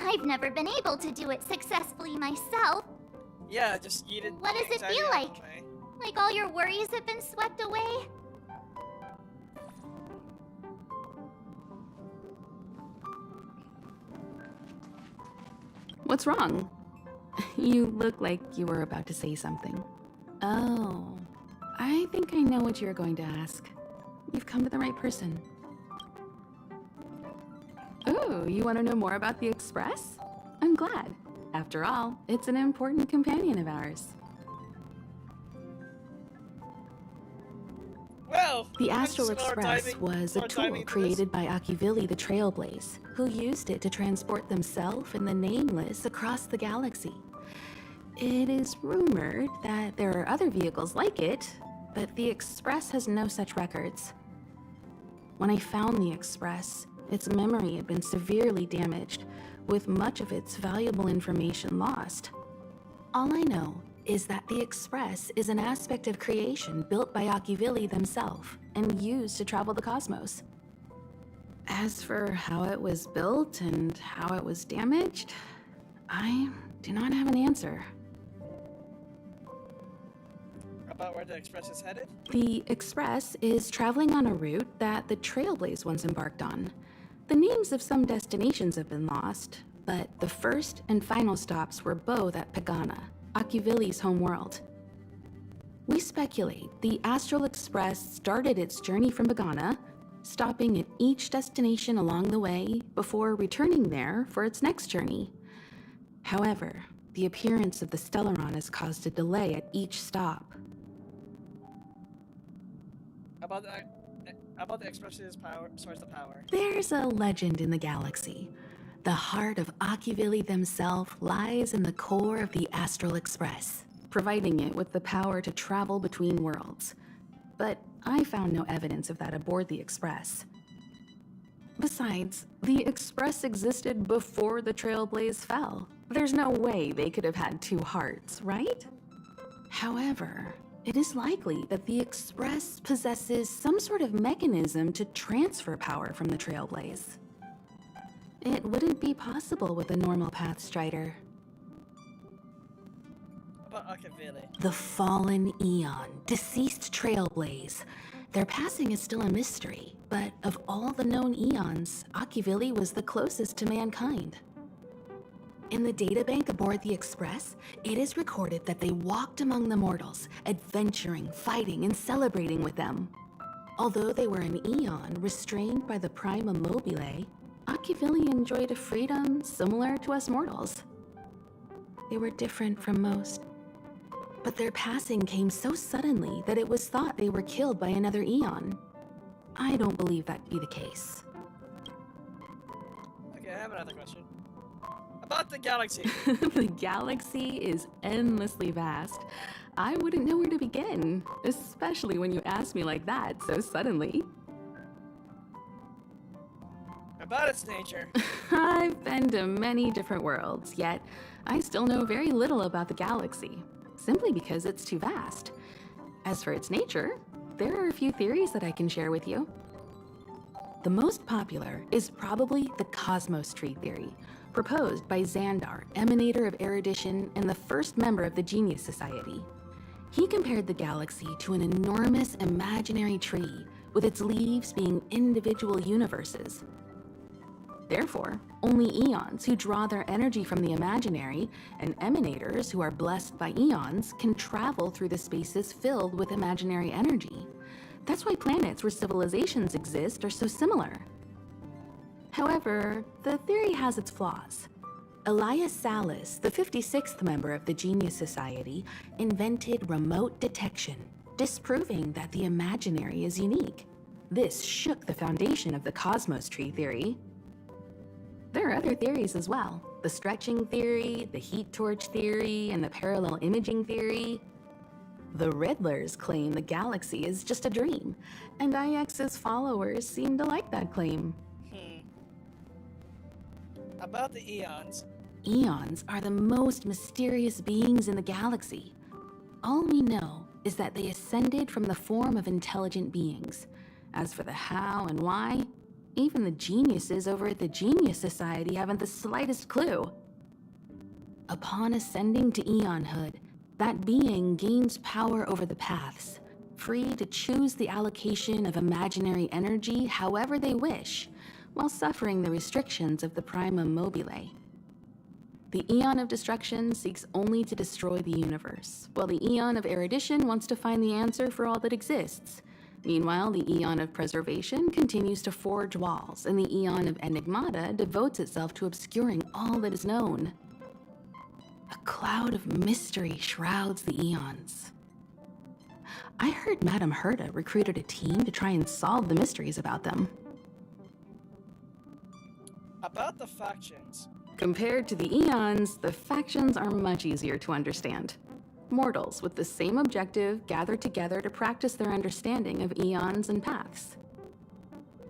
I've never been able to do it successfully myself. Yeah, just yeet it. What does it feel like? Like all your worries have been swept away? What's wrong? You look like you were about to say something. Oh, I think I know what you're going to ask. You've come to the right person. Oh, you want to know more about the Express? I'm glad. After all, it's an important companion of ours. Well, the Astral Express was a tool created by Akivili the Trailblaze, who used it to transport themselves and the Nameless across the galaxy. It is rumored that there are other vehicles like it, but the Express has no such records. When I found the Express, its memory had been severely damaged, with much of its valuable information lost. All I know is that the Express is an aspect of creation built by Akivili themselves and used to travel the cosmos. As for how it was built and how it was damaged, I do not have an answer. About where the Express is headed? The Express is traveling on a route that the Trailblaze once embarked on. The names of some destinations have been lost, but the first and final stops were both at Pagana, Akivili's homeworld. We speculate the Astral Express started its journey from Pagana, stopping at each destination along the way before returning there for its next journey. However, the appearance of the Stellaron has caused a delay at each stop. About the Express's source of power. There's a legend in the galaxy. The heart of Akivili themselves lies in the core of the Astral Express, providing it with the power to travel between worlds. But I found no evidence of that aboard the Express. Besides, the Express existed before the Trailblaze fell. There's no way they could have had two hearts, right? However, it is likely that the Express possesses some sort of mechanism to transfer power from the Trailblaze. It wouldn't be possible with a normal Path Strider. About Akivili. The fallen Eon, deceased Trailblaze. Their passing is still a mystery, but of all the known Eons, Akivili was the closest to mankind. In the databank aboard the Express, it is recorded that they walked among the mortals, adventuring, fighting, and celebrating with them. Although they were an Eon restrained by the Prima Mobile, Akivili enjoyed a freedom similar to us mortals. They were different from most, but their passing came so suddenly that it was thought they were killed by another Eon. I don't believe that to be the case. Okay, I have another question. About the galaxy. The galaxy is endlessly vast. I wouldn't know where to begin, especially when you ask me like that so suddenly. About its nature. I've been to many different worlds, yet I still know very little about the galaxy, simply because it's too vast. As for its nature, there are a few theories that I can share with you. The most popular is probably the Cosmos Tree theory, proposed by Xandar, emanator of erudition and the first member of the Genius Society. He compared the galaxy to an enormous imaginary tree, with its leaves being individual universes. Therefore, only Eons who draw their energy from the imaginary and emanators who are blessed by Eons can travel through the spaces filled with imaginary energy. That's why planets where civilizations exist are so similar. However, the theory has its flaws. Elias Salas, the 56th member of the Genius Society, invented remote detection, disproving that the imaginary is unique. This shook the foundation of the Cosmos Tree theory. There are other theories as well. The stretching theory, the heat torch theory, and the parallel imaging theory. The Riddlers claim the galaxy is just a dream, and IX's followers seem to like that claim. About the Eons. Eons are the most mysterious beings in the galaxy. All we know is that they ascended from the form of intelligent beings. As for the how and why, even the geniuses over at the Genius Society haven't the slightest clue. Upon ascending to Eonhood, that being gains power over the paths, free to choose the allocation of imaginary energy however they wish, while suffering the restrictions of the primum mobile. The Eon of Destruction seeks only to destroy the universe, while the Eon of Erudition wants to find the answer for all that exists. Meanwhile, the Eon of Preservation continues to forge walls, and the Eon of Enigmata devotes itself to obscuring all that is known. A cloud of mystery shrouds the Eons. I heard Madame Herta recruited a team to try and solve the mysteries about them. About the factions. Compared to the Eons, the factions are much easier to understand. Mortals with the same objective gather together to practice their understanding of eons and paths.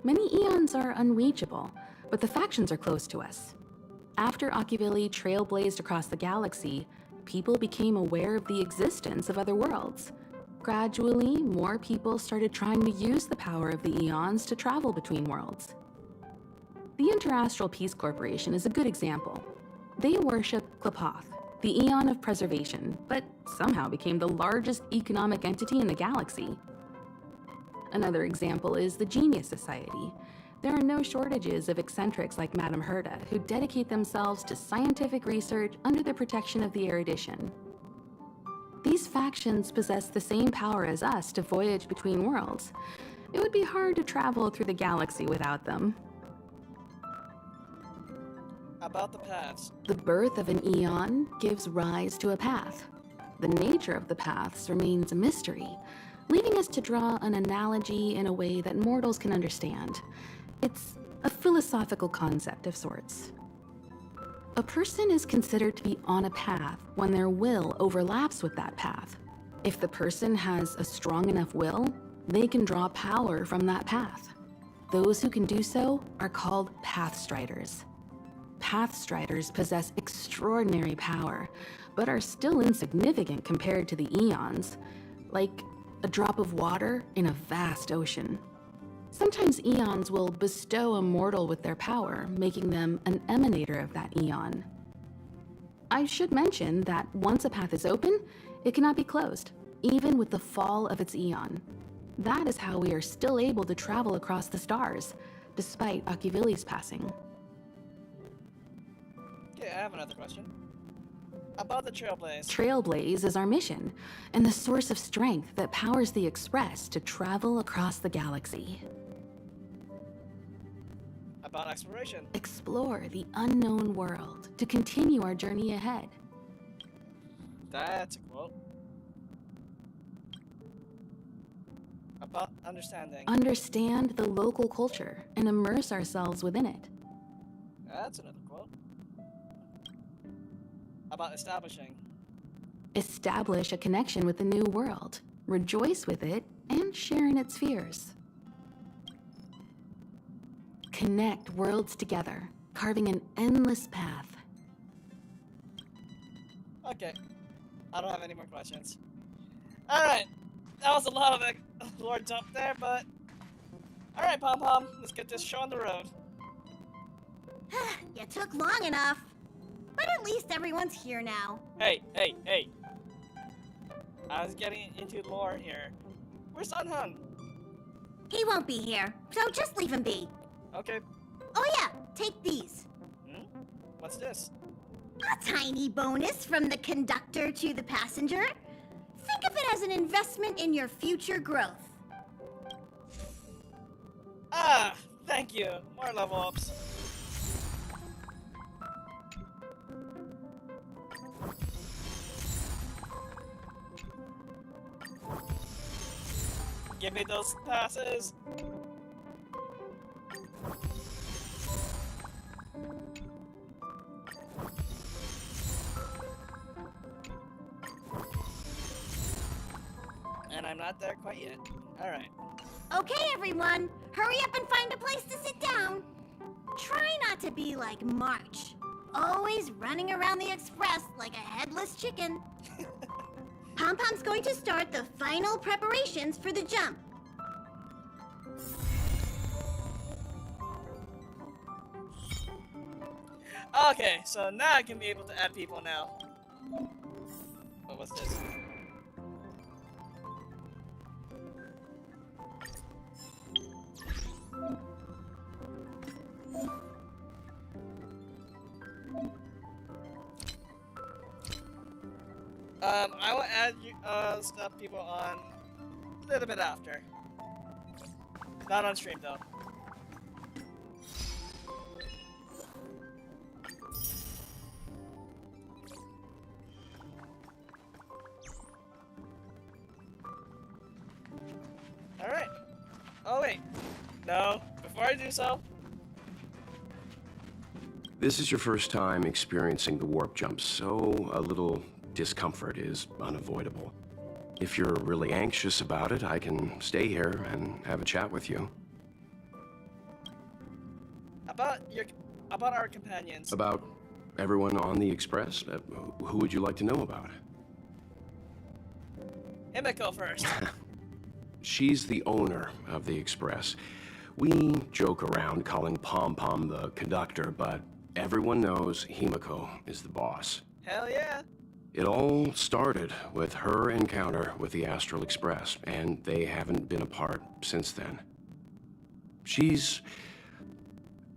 Many eons are unreachable, but the factions are close to us. After Ocuvili trailblazed across the galaxy, people became aware of the existence of other worlds. Gradually, more people started trying to use the power of the eons to travel between worlds. The Interastral Peace Corporation is a good example. They worship Klapoth, the Eon of Preservation, but somehow became the largest economic entity in the galaxy. Another example is the Genius Society. There are no shortages of eccentrics like Madame Herta who dedicate themselves to scientific research under the protection of the Erudition. These factions possess the same power as us to voyage between worlds. It would be hard to travel through the galaxy without them. About the paths. The birth of an eon gives rise to a path. The nature of the paths remains a mystery, leaving us to draw an analogy in a way that mortals can understand. It's a philosophical concept of sorts. A person is considered to be on a path when their will overlaps with that path. If the person has a strong enough will, they can draw power from that path. Those who can do so are called Pathstriders. Pathstriders possess extraordinary power, but are still insignificant compared to the eons, like a drop of water in a vast ocean. Sometimes eons will bestow a mortal with their power, making them an emanator of that eon. I should mention that once a path is open, it cannot be closed, even with the fall of its eon. That is how we are still able to travel across the stars, despite Ocuvili's passing. Okay, I have another question. About the Trailblaze. Trailblaze is our mission, and the source of strength that powers the Express to travel across the galaxy. About exploration. Explore the unknown world to continue our journey ahead. That's a quote. About understanding. Understand the local culture and immerse ourselves within it. That's another quote. About establishing. Establish a connection with the new world, rejoice with it, and share in its fears. Connect worlds together, carving an endless path. Okay. I don't have any more questions. Alright. That was a lot of lore dump there, but... Alright, Pom Pom. Let's get this show on the road. You took long enough. But at least everyone's here now. Hey. I was getting into lore here. Where's Sun Hun? He won't be here, so just leave him be. Okay. Oh yeah, take these. What's this? A tiny bonus from the conductor to the passenger. Think of it as an investment in your future growth. Ah, thank you. More level ups. Give me those passes. I'm not there quite yet. Alright. Okay, everyone, hurry up and find a place to sit down. Try not to be like March, always running around the express like a headless chicken. Pom-Pom's going to start the final preparations for the jump. Okay, so now I can be able to add people now. What was this? I will add you, stuff people on a little bit after. Not on stream though. Alright. Oh wait. No, before I do so. This is your first time experiencing the warp jump, so a little discomfort is unavoidable. If you're really anxious about it, I can stay here and have a chat with you. About our companions. About everyone on the Express? Who would you like to know about? Himiko first. She's the owner of the Express. We joke around calling Pom-Pom the conductor, but everyone knows Himiko is the boss. Hell yeah. It all started with her encounter with the Astral Express, and they haven't been apart since then. She's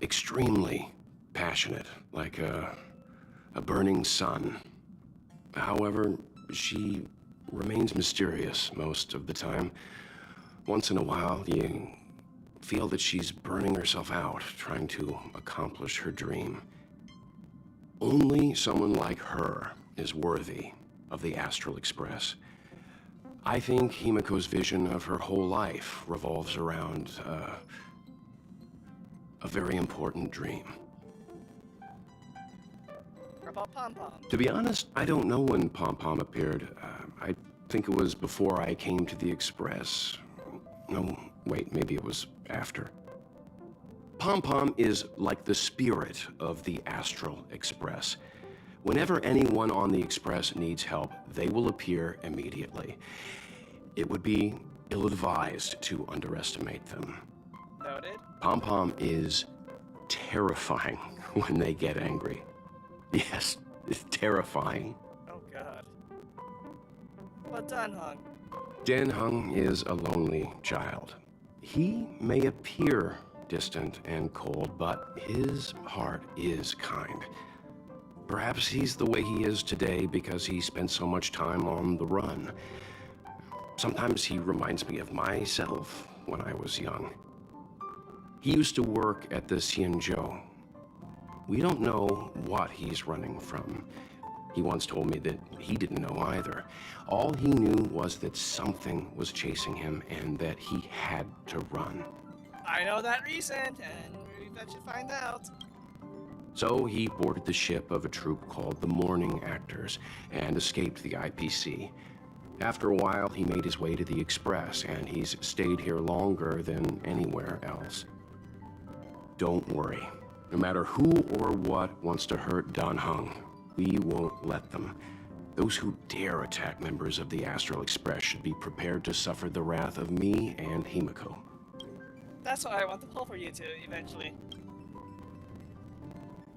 extremely passionate, like a burning sun. However, she remains mysterious most of the time. Once in a while, you feel that she's burning herself out, trying to accomplish her dream. Only someone like her is worthy of the Astral Express. I think Himiko's vision of her whole life revolves around a very important dream. About Pom-Pom. To be honest, I don't know when Pom-Pom appeared. I think it was before I came to the Express. No, wait, maybe it was after. Pom-Pom is like the spirit of the Astral Express. Whenever anyone on the Express needs help, they will appear immediately. It would be ill-advised to underestimate them. Noted. Pom-Pom is terrifying when they get angry. Yes, it's terrifying. Oh god. But Danhong. Danhong is a lonely child. He may appear distant and cold, but his heart is kind. Perhaps he's the way he is today because he spent so much time on the run. Sometimes he reminds me of myself when I was young. He used to work at the Xianzhou. We don't know what he's running from. He once told me that he didn't know either. All he knew was that something was chasing him and that he had to run. I know that reason, and we bet you find out. So he boarded the ship of a troupe called the Morning Actors and escaped the IPC. After a while, he made his way to the Express, and he's stayed here longer than anywhere else. Don't worry. No matter who or what wants to hurt Danhong, we won't let them. Those who dare attack members of the Astral Express should be prepared to suffer the wrath of me and Himiko. That's why I want to pull for you two, eventually.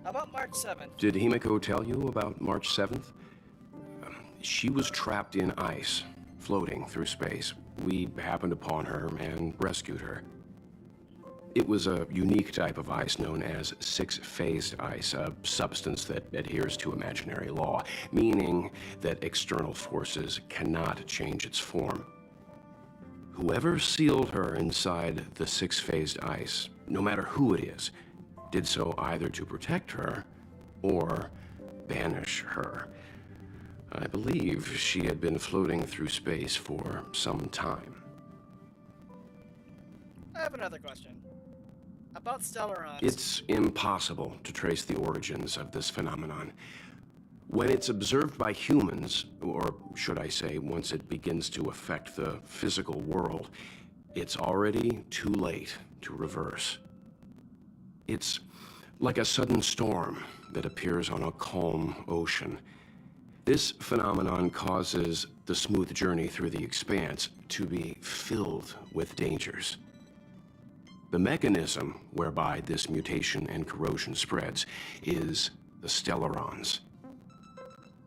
How about March 7th? Did Himiko tell you about March 7th? She was trapped in ice, floating through space. We happened upon her and rescued her. It was a unique type of ice known as six-phased ice, a substance that adheres to imaginary law, meaning that external forces cannot change its form. Whoever sealed her inside the six-phased ice, no matter who it is, did so either to protect her or banish her. I believe she had been floating through space for some time. I have another question. About Stellarons. It's impossible to trace the origins of this phenomenon. When it's observed by humans, or should I say, once it begins to affect the physical world, it's already too late to reverse. It's like a sudden storm that appears on a calm ocean. This phenomenon causes the smooth journey through the expanse to be filled with dangers. The mechanism whereby this mutation and corrosion spreads is the stellarons.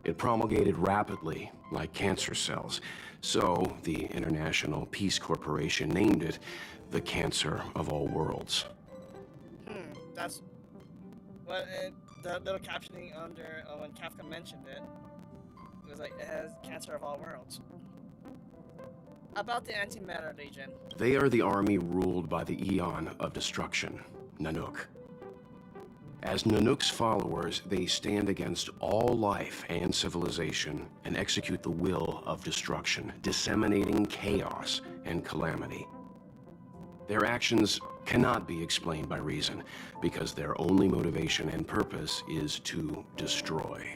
It promulgated rapidly, like cancer cells, so the International Peace Corporation named it the Cancer of All Worlds. That's what the little captioning under when Kafka mentioned it. It was like, it has Cancer of All Worlds. About the Antimatter Legion. They are the army ruled by the Eon of Destruction, Nanook. As Nanook's followers, they stand against all life and civilization and execute the will of destruction, disseminating chaos and calamity. Their actions cannot be explained by reason, because their only motivation and purpose is to destroy.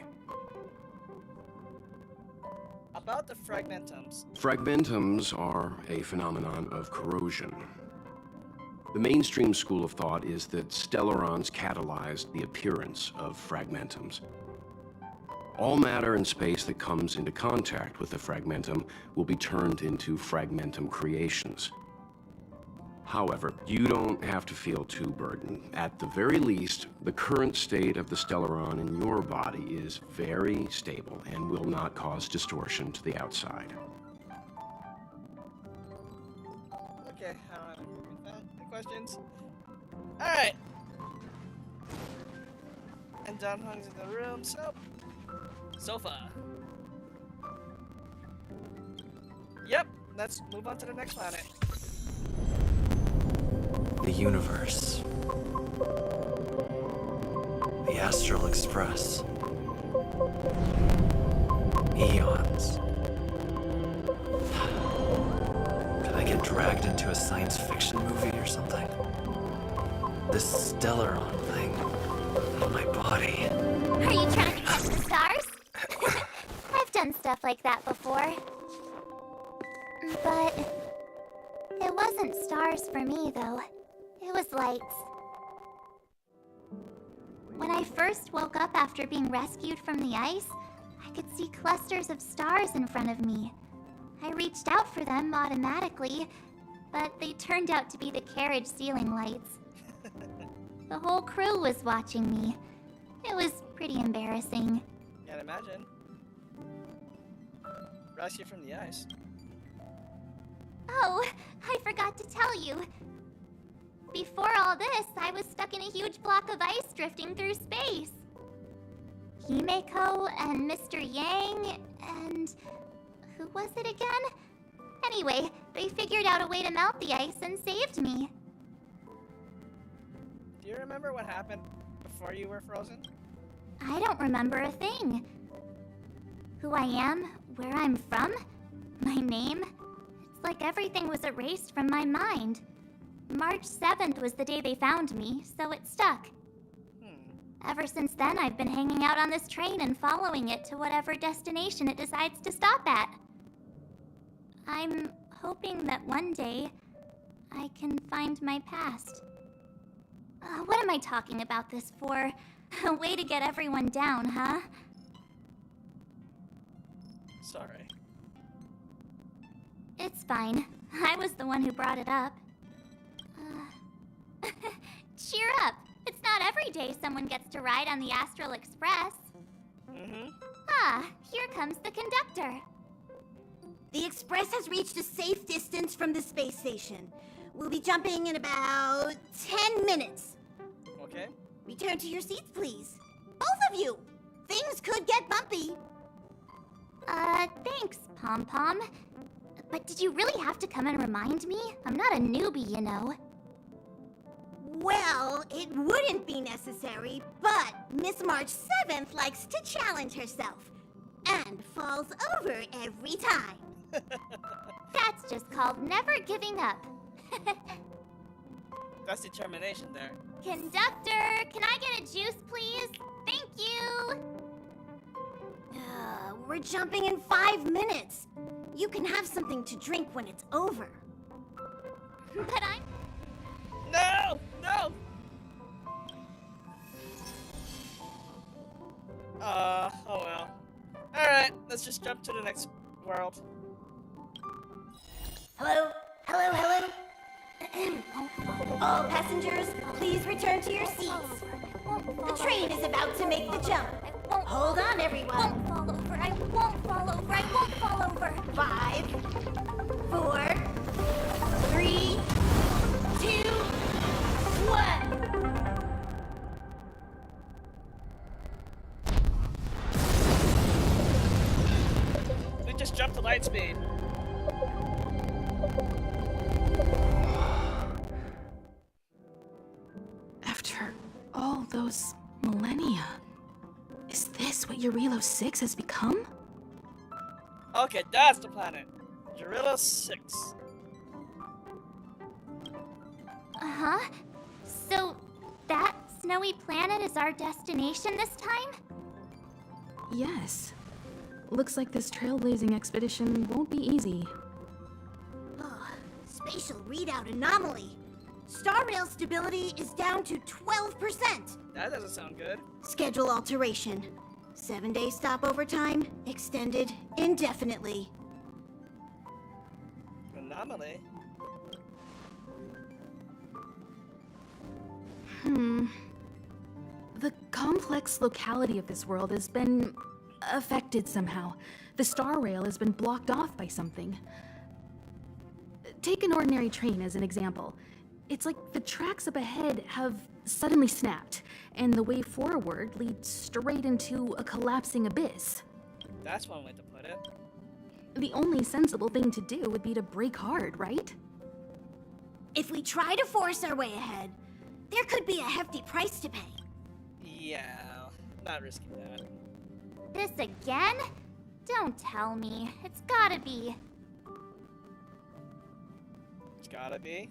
About the Fragmentums. Fragmentums are a phenomenon of corrosion. The mainstream school of thought is that stellarons catalyzed the appearance of fragmentums. All matter and space that comes into contact with the fragmentum will be turned into fragmentum creations. However, you don't have to feel too burdened. At the very least, the current state of the stellaron in your body is very stable and will not cause distortion to the outside. Okay, I don't have any questions. Alright. And Don Hung's in the room, so... Sofa. Yep, let's move on to the next planet. The universe. The Astral Express. Eons. Did I get dragged into a science fiction movie or something? This stellaron thing on my body. Are you trying to catch the stars? I've done stuff like that before. But it wasn't stars for me, though. It was lights. When I first woke up after being rescued from the ice, I could see clusters of stars in front of me. I reached out for them automatically, but they turned out to be the carriage ceiling lights. The whole crew was watching me. It was pretty embarrassing. Can't imagine. Rescue from the ice. Oh, I forgot to tell you. Before all this, I was stuck in a huge block of ice drifting through space. Himeko and Mr. Yang and... who was it again? Anyway, they figured out a way to melt the ice and saved me. Do you remember what happened before you were frozen? I don't remember a thing. Who I am, where I'm from, my name. It's like everything was erased from my mind. March 7th was the day they found me, so it stuck. Ever since then, I've been hanging out on this train and following it to whatever destination it decides to stop at. I'm hoping that one day I can find my past. What am I talking about this for? A way to get everyone down, huh? Sorry. It's fine. I was the one who brought it up. Cheer up! It's not every day someone gets to ride on the Astral Express. Ah, here comes the conductor. The Express has reached a safe distance from the space station. We'll be jumping in about 10 minutes. Okay. Return to your seats, please. Both of you! Things could get bumpy. Thanks, Pom Pom. But did you really have to come and remind me? I'm not a newbie, you know. Well, it wouldn't be necessary, but Miss March 7th likes to challenge herself. And falls over every time. That's just called never giving up. That's determination there. Conductor, can I get a juice, please? Thank you! We're jumping in 5 minutes. You can have something to drink when it's over. But I'm... No! No! Oh well. Alright, let's just jump to the next world. Hello? Hello, hello? All passengers, please return to your seats. The train is about to make the jump. Hold on, everyone. I won't fall over. I won't fall over. I won't fall over. 5, 4, 3, 2, 1. We just jumped to light speed. After all those millennia, is this what Jarillo VI has become? Okay, that's the planet. Jarillo VI. Uh-huh. So, that snowy planet is our destination this time? Yes. Looks like this trailblazing expedition won't be easy. Spatial readout anomaly. StarRail stability is down to 12%. That doesn't sound good. Schedule alteration. 7-day stopover time extended indefinitely. Anomaly? The complex locality of this world has been affected somehow. The StarRail has been blocked off by something. Take an ordinary train as an example. It's like the tracks up ahead have suddenly snapped, and the way forward leads straight into a collapsing abyss. That's one way to put it. The only sensible thing to do would be to brake hard, right? If we try to force our way ahead, there could be a hefty price to pay. Yeah, not risking that. This again? Don't tell me. It's gotta be. It's gotta be.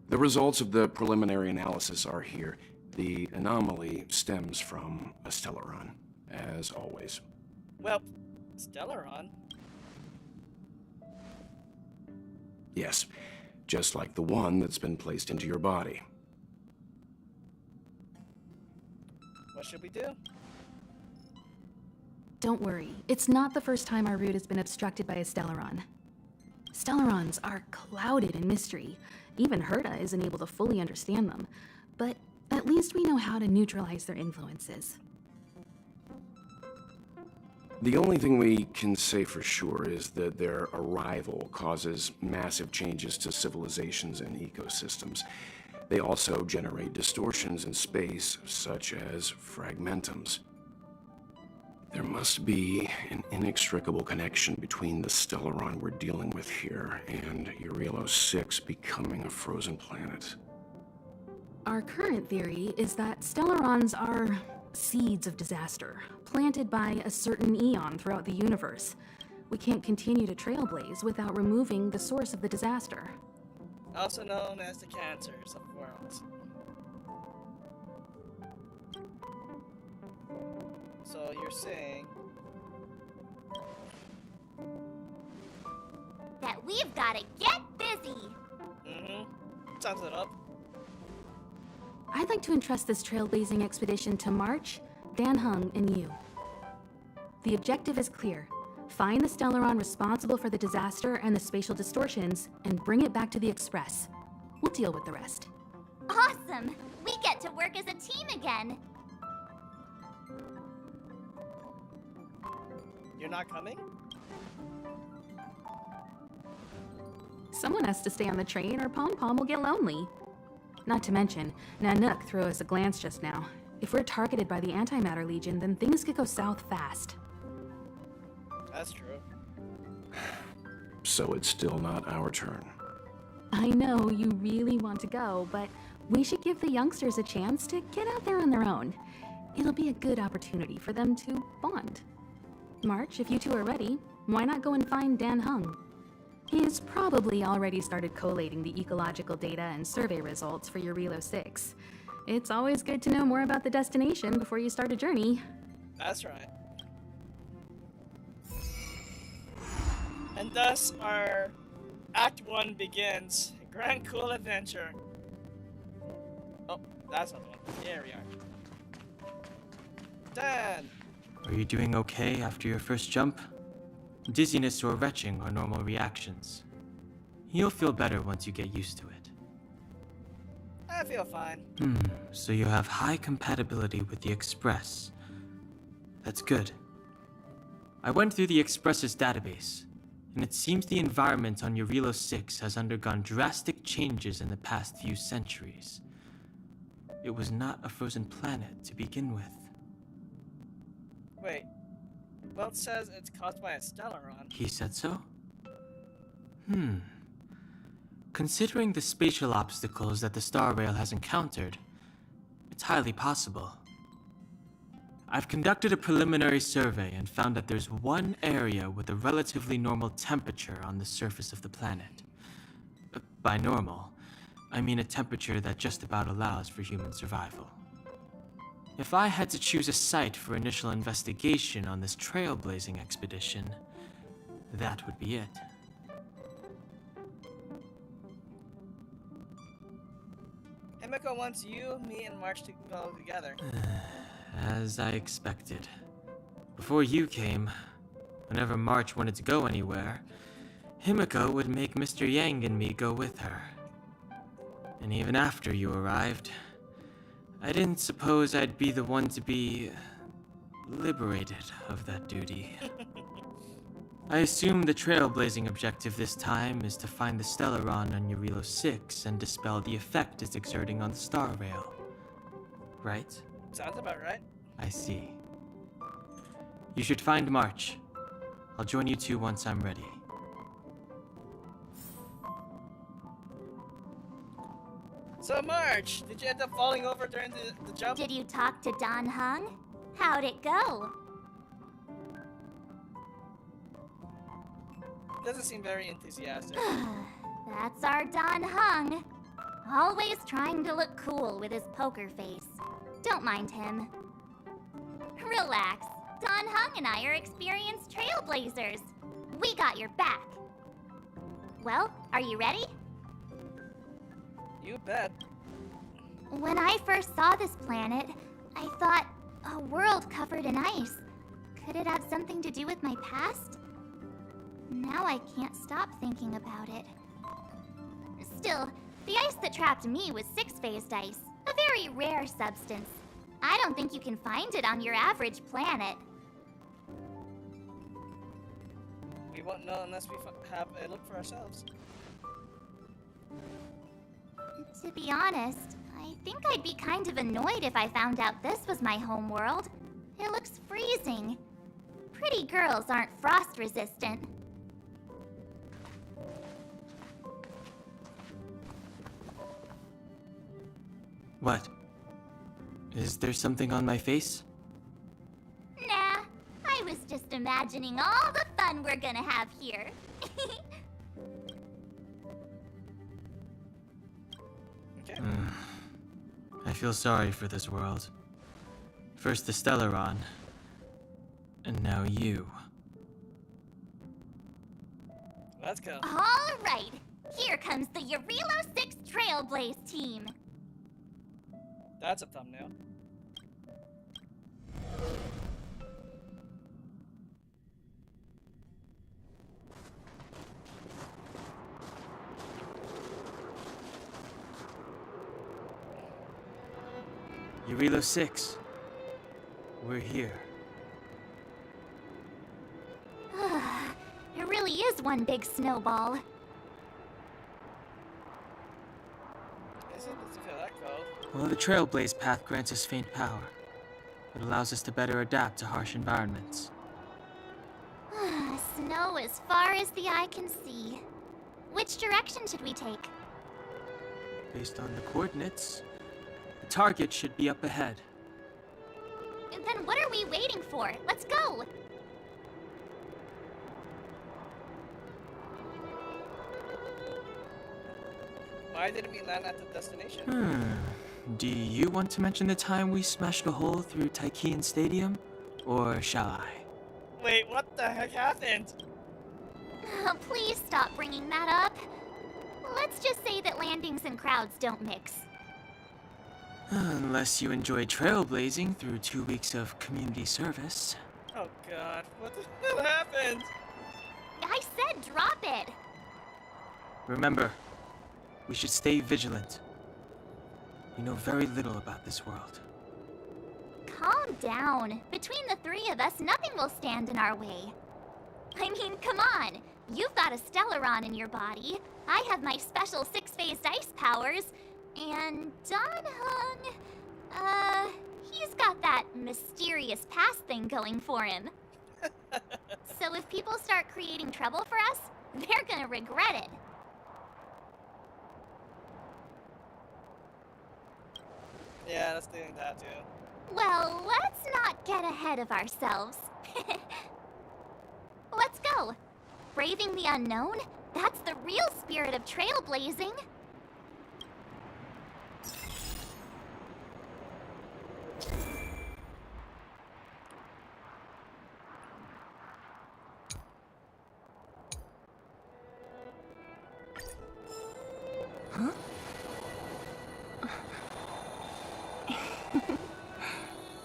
The results of the preliminary analysis are here. The anomaly stems from a Stellaron, as always. Well, Stellaron? Yes, just like the one that's been placed into your body. What should we do? Don't worry, it's not the first time our route has been obstructed by a Stellaron. Stellarons are clouded in mystery. Even Herta isn't able to fully understand them. But at least we know how to neutralize their influences. The only thing we can say for sure is that their arrival causes massive changes to civilizations and ecosystems. They also generate distortions in space, such as fragmentums. There must be an inextricable connection between the Stellaron we're dealing with here and Jarillo VI becoming a frozen planet. Our current theory is that Stellarons are seeds of disaster, planted by a certain eon throughout the universe. We can't continue to trailblaze without removing the source of the disaster. Also known as the cancers of worlds. So you're saying That we've gotta get busy. Sums it up. I'd like to entrust this trailblazing expedition to March, Dan Heng, and you. The objective is clear. Find the Stellaron responsible for the disaster and the spatial distortions, and bring it back to the Express. We'll deal with the rest. Awesome! We get to work as a team again. You're not coming? Someone has to stay on the train or Pom Pom will get lonely. Not to mention, Nanook threw us a glance just now. If we're targeted by the Antimatter Legion, then things could go south fast. That's true. So it's still not our turn. I know you really want to go, but we should give the youngsters a chance to get out there on their own. It'll be a good opportunity for them to bond. March, if you two are ready, why not go and find Dan Heng? He's probably already started collating the ecological data and survey results for Jarillo VI. It's always good to know more about the destination before you start a journey. That's right. And thus our Act 1 begins. Grand Cool Adventure. Oh, that's not the one. There we are. Done. Are you doing okay after your first jump? Dizziness or retching are normal reactions. You'll feel better once you get used to it. I feel fine. So you have high compatibility with the Express. That's good. I went through the Express's database, and it seems the environment on Jarillo VI has undergone drastic changes in the past few centuries. It was not a frozen planet to begin with. Wait. Well, it says it's caused by a Stellaron. He said so? Considering the spatial obstacles that the StarRail has encountered, it's highly possible. I've conducted a preliminary survey and found that there's one area with a relatively normal temperature on the surface of the planet. By normal, I mean a temperature that just about allows for human survival. If I had to choose a site for initial investigation on this trailblazing expedition, that would be it. Himiko wants you, me, and March to go together. As I expected. Before you came, whenever March wanted to go anywhere, Himiko would make Mr. Yang and me go with her. And even after you arrived, I didn't suppose I'd be the one to be liberated of that duty. I assume the trailblazing objective this time is to find the Stellaron on Jarillo VI and dispel the effect it's exerting on the StarRail. Right? Sounds about right. I see. You should find March. I'll join you two once I'm ready. So March, did you end up falling over during the jump? Did you talk to Don Hung? How'd it go? Doesn't seem very enthusiastic. That's our Don Hung. Always trying to look cool with his poker face. Don't mind him. Relax. Don Hung and I are experienced trailblazers. We got your back. Well, are you ready? You bet. When I first saw this planet, I thought, a world covered in ice. Could it have something to do with my past? Now I can't stop thinking about it. Still, the ice that trapped me was six-phased ice, a very rare substance. I don't think you can find it on your average planet. We won't know unless we have a look for ourselves. To be honest, I think I'd be kind of annoyed if I found out this was my home world. It looks freezing. Pretty girls aren't frost resistant. What? Is there something on my face? Nah, I was just imagining all the fun we're gonna have here. Okay. I feel sorry for this world. First the Stellaron, and now you. Let's go. All right, here comes the Jarillo VI Trailblaze team. That's a thumbnail. Jarillo VI. We're here. It really is one big snowball. Doesn't feel that cold. Well, the Trailblaze path grants us faint power. It allows us to better adapt to harsh environments. Snow as far as the eye can see. Which direction should we take? Based on the coordinates, the target should be up ahead. Then what are we waiting for? Let's go! Why didn't we land at the destination? Do you want to mention the time we smashed a hole through Taikian Stadium? Or shall I? Wait, what the heck happened? Please stop bringing that up. Let's just say that landings and crowds don't mix. Unless you enjoy trailblazing through 2 weeks of community service. Oh god, what the hell happened? I said drop it! Remember, we should stay vigilant. We know very little about this world. Calm down. Between the three of us, nothing will stand in our way. I mean, come on. You've got a Stellaron in your body. I have my special 6-phased ice powers. And Danhung, he's got that mysterious past thing going for him. So if people start creating trouble for us, they're gonna regret it. Yeah, that's doing that too. Well, let's not get ahead of ourselves. Let's go. Braving the unknown? That's the real spirit of trailblazing. Huh?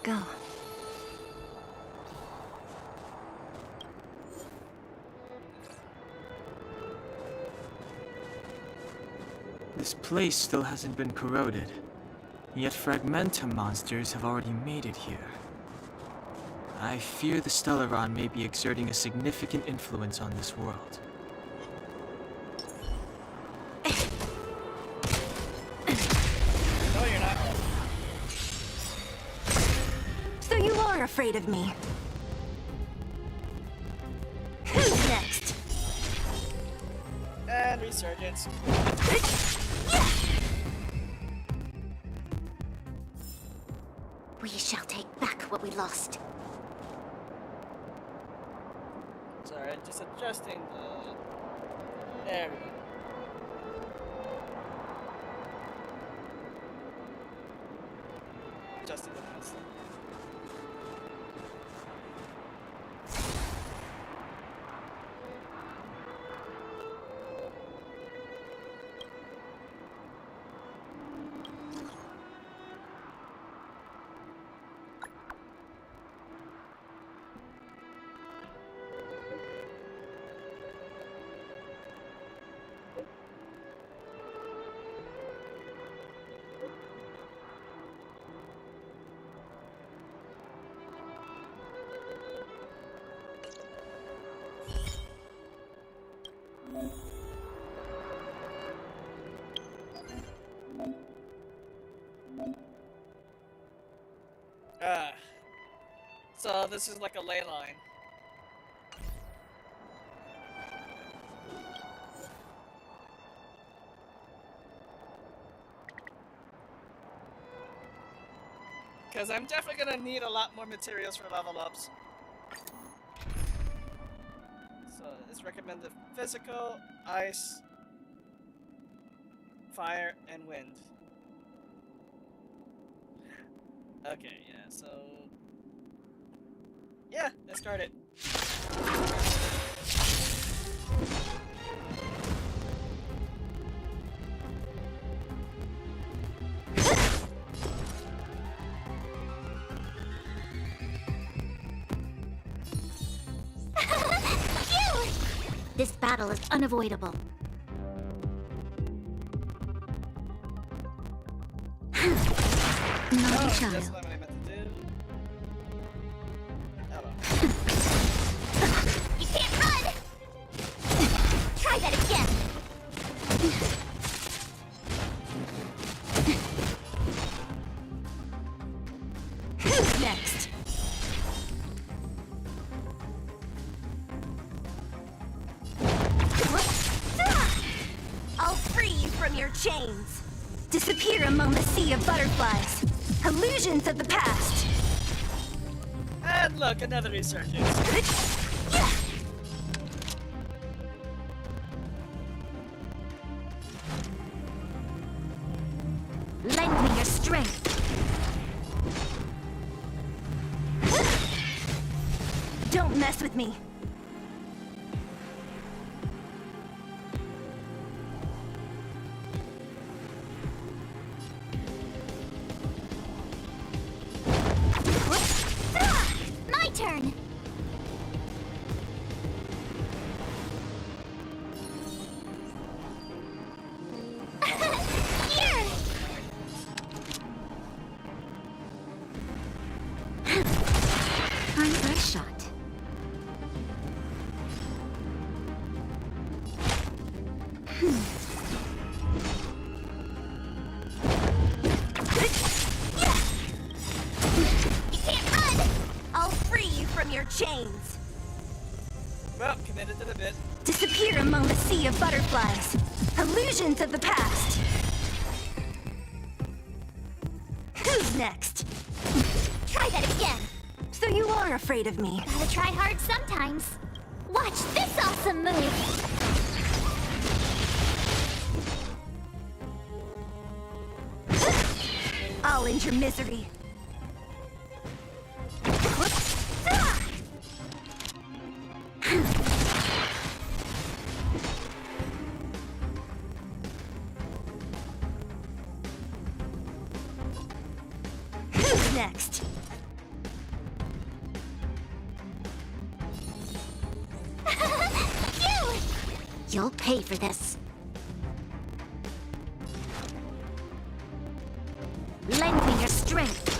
Go. This place still hasn't been corroded, yet fragmentum monsters have already made it here. I fear the Stellaron may be exerting a significant influence on this world. No, you're not. So you are afraid of me. Who's next? And resurgence. We shall take back what we lost. Sorry, just adjusting the... There we go. Adjusting the mouse. So this is like a ley line. Because I'm definitely gonna need a lot more materials for level ups. So it's recommended physical, ice, fire, and wind. Okay, yeah, so... Yeah, let's start it. This battle is unavoidable. Not a child. That's not what I meant to do. Hello. You can't run! Try that again! Who's next? I'll free you from your chains. Disappear among the sea of butterflies. Illusions of the past. And look, another resurgence. Lend me your strength. Don't mess with me. turn. Here! I'm that shot. I'll free you from your chains. Well, committed to the bit. Disappear among the sea of butterflies. Illusions of the past. Who's next? Try that again. So you are afraid of me. Gotta try hard sometimes. Watch this awesome move. I'll end your misery. Who's next? You'll pay for this. Lend me your strength.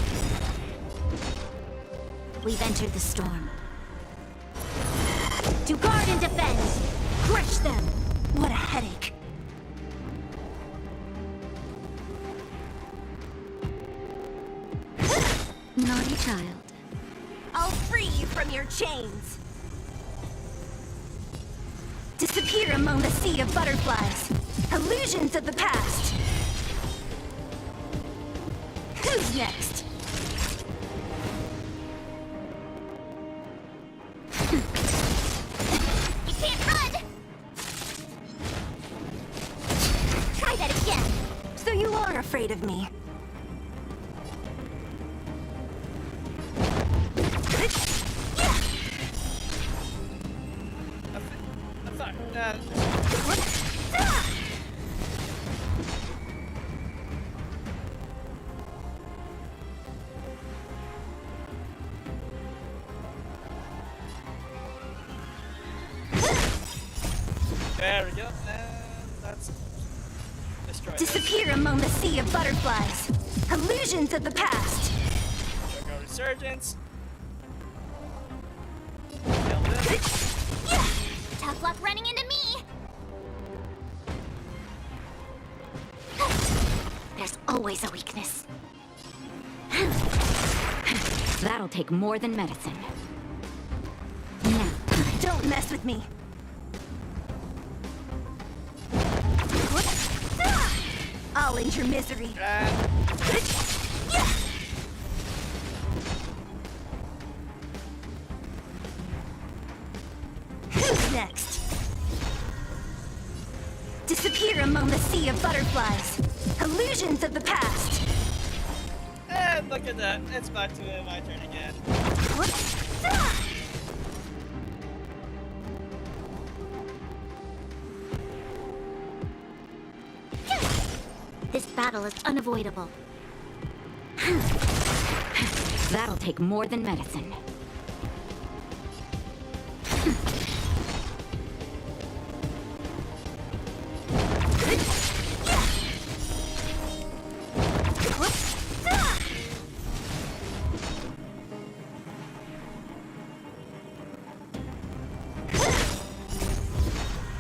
We've entered the storm. To guard and defend! Crush them! What a headache. Naughty child. I'll free you from your chains. Disappear among the sea of butterflies. Illusions of the past. Who's next? You can't run! Try that again. So you are afraid of me. I'm sorry. There we go. And that's destroyed. Disappear among the sea of butterflies. Illusions of the past. There we go, resurgence. Kill this. Tough luck running into me. There's always a weakness. That'll take more than medicine. Now, Don't mess with me. I'll end your misery. Who's next? Disappear among the sea of butterflies. Illusions of the past. And look at that. It's back to my turn again. this battle is unavoidable. That'll take more than medicine.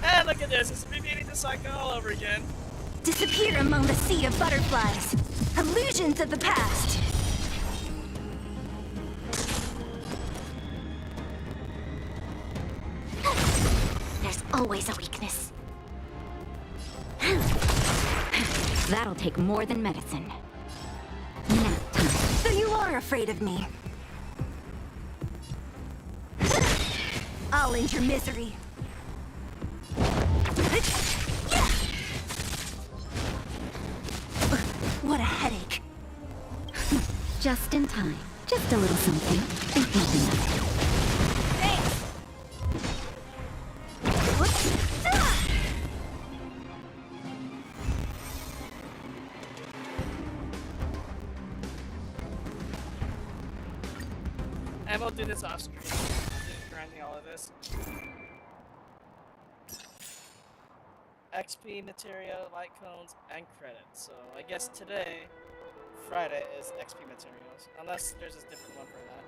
And look at this. It's repeating the cycle all over again. Disappear among the sea of butterflies. Illusions of the past. There's always a weakness. That'll take more than medicine. Now, time. So you are afraid of me. I'll end your misery. What a headache. Just in time. Just a little something. It won't be nothing. And we'll do this off screen. Just grinding all of this. XP material, light cones, and credits. So I guess today, Friday, is XP materials. Unless there's a different one for that.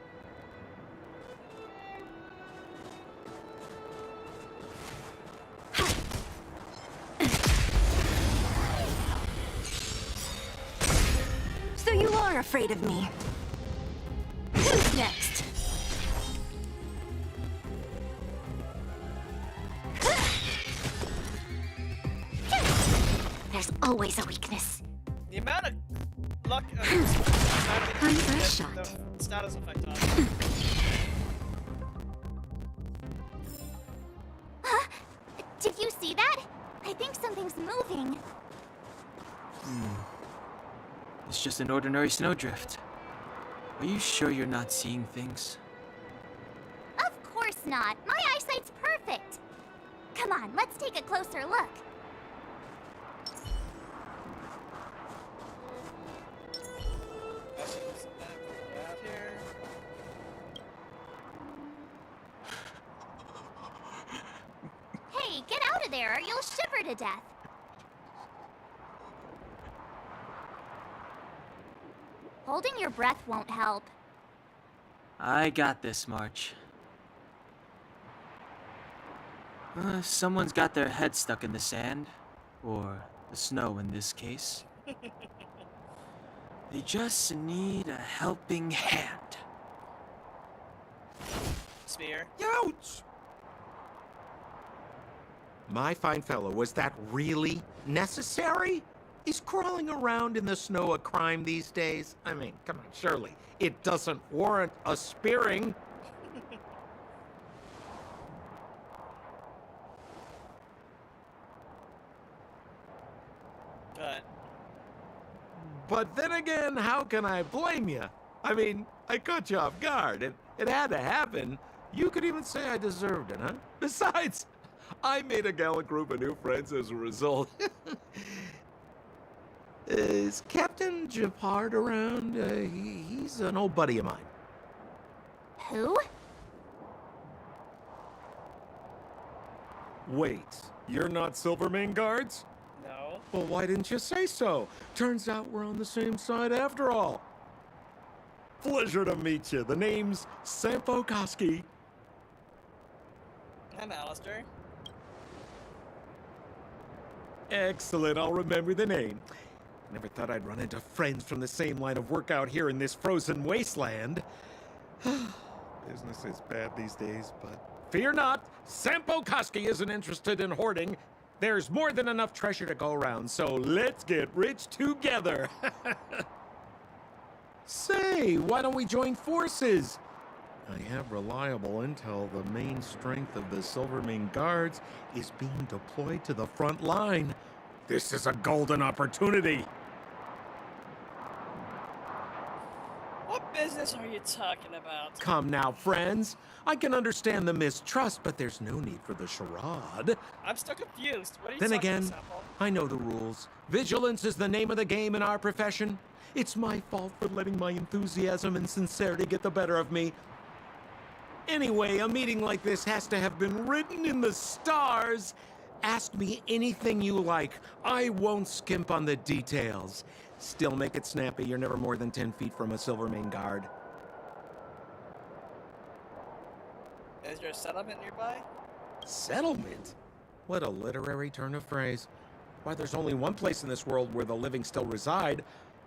So you are afraid of me. Who's next? There's always a weakness. The amount of luck Time for a shot. the status effect on. Huh? Did you see that? I think something's moving. It's just an ordinary snowdrift. Are you sure you're not seeing things? Of course not. My eyesight's perfect. Come on, let's take a closer look. Out here. Hey, get out of there or you'll shiver to death. Holding your breath won't help. I got this, March. Someone's got their head stuck in the sand, or the snow in this case. They just need a helping hand. Spear. Ouch! My fine fellow, was that really necessary? Is crawling around in the snow a crime these days? I mean, come on, surely. It doesn't warrant a spearing. Good. But then again, how can I blame you? I mean, I caught you off guard. It had to happen. You could even say I deserved it, huh? Besides, I made a gallant group of new friends as a result. Is Captain Japard around? He's an old buddy of mine. Who? Wait, you're not Silvermane Guards? No. Well, why didn't you say so? Turns out we're on the same side after all. Pleasure to meet you. The name's Sampo Koski. I'm Alistair. Excellent, I'll remember the name. Never thought I'd run into friends from the same line of work out here in this frozen wasteland. Business is bad these days, but fear not. Sampo Koski isn't interested in hoarding. There's more than enough treasure to go around, so let's get rich together. Say, why don't we join forces? I have reliable intel the main strength of the Silvermane Guards is being deployed to the front line. This is a golden opportunity. What business are you talking about? Come now, friends. I can understand the mistrust, but there's no need for the charade. I'm still confused. What are you Then talking again, about, Sample? I know the rules. Vigilance is the name of the game in our profession. It's my fault for letting my enthusiasm and sincerity get the better of me. Anyway, a meeting like this has to have been written in the stars. Ask me anything you like. I won't skimp on the details. Still make it snappy. You're never more than 10 feet from a Silvermane Guard. Is there a settlement nearby? Settlement? What a literary turn of phrase. Why, there's only one place in this world where the living still reside.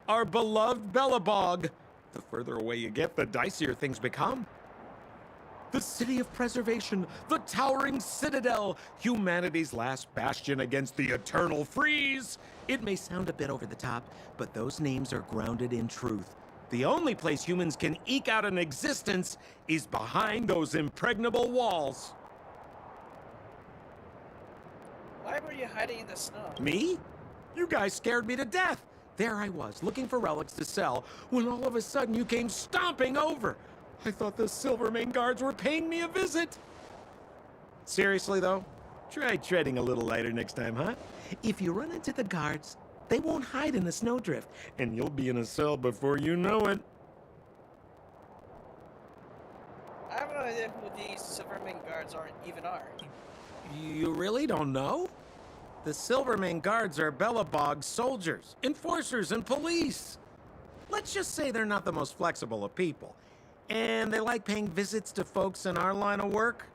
Our beloved Bellabog. The further away you get, the dicier things become. The city of preservation, the towering citadel, humanity's last bastion against the eternal freeze. It may sound a bit over the top, but those names are grounded in truth. The only place humans can eke out an existence is behind those impregnable walls. Why were you hiding in the snow? Me? You guys scared me to death. There I was, looking for relics to sell, when all of a sudden you came stomping over. I thought the Silvermane Guards were paying me a visit. Seriously, though, try treading a little lighter next time, huh? If you run into the guards, they won't hide in the snowdrift, and you'll be in a cell before you know it. idea who these Silvermane guards even are. You really don't know? The Silvermane guards are Belobog's soldiers, enforcers, and police. Let's just say they're not the most flexible of people. And they like paying visits to folks in our line of work.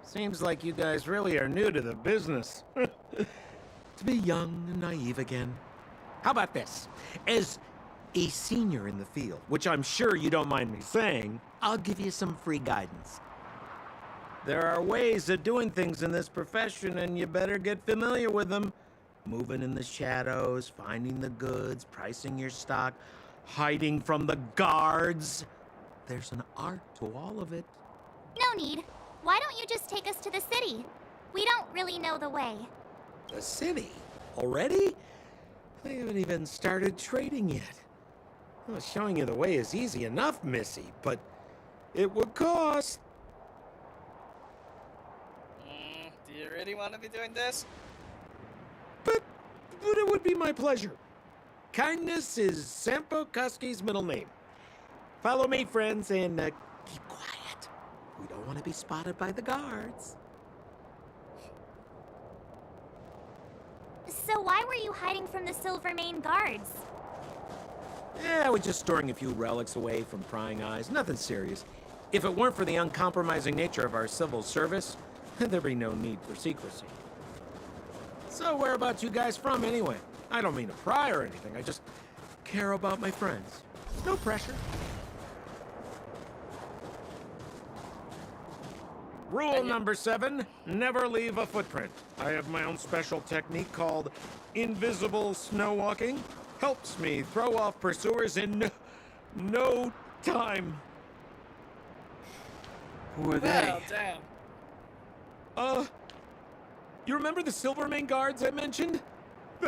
Seems like you guys really are new to the business. To be young and naive again. How about this? As a senior in the field, which I'm sure you don't mind me saying, I'll give you some free guidance. There are ways of doing things in this profession, and you better get familiar with them. Moving in the shadows, finding the goods, pricing your stock, hiding from the guards. There's an art to all of it. No need. Why don't you just take us to the city? We don't really know the way. The city? Already? I haven't even started trading yet. Well, showing you the way is easy enough, Missy, but it would cost. Do you really want to be doing this? But it would be my pleasure. Kindness is Sampo Koski's middle name. Follow me, friends, and keep quiet. We don't want to be spotted by the guards. So why were you hiding from the Silvermane guards? Yeah, we're just storing a few relics away from prying eyes. Nothing serious. If it weren't for the uncompromising nature of our civil service, there'd be no need for secrecy. So whereabouts you guys from, anyway? I don't mean to pry or anything. I just care about my friends. No pressure. Rule number 7, never leave a footprint. I have my own special technique called invisible snow walking. Helps me throw off pursuers in no time. Who are Well, they? damn. You remember the Silvermane guards I mentioned?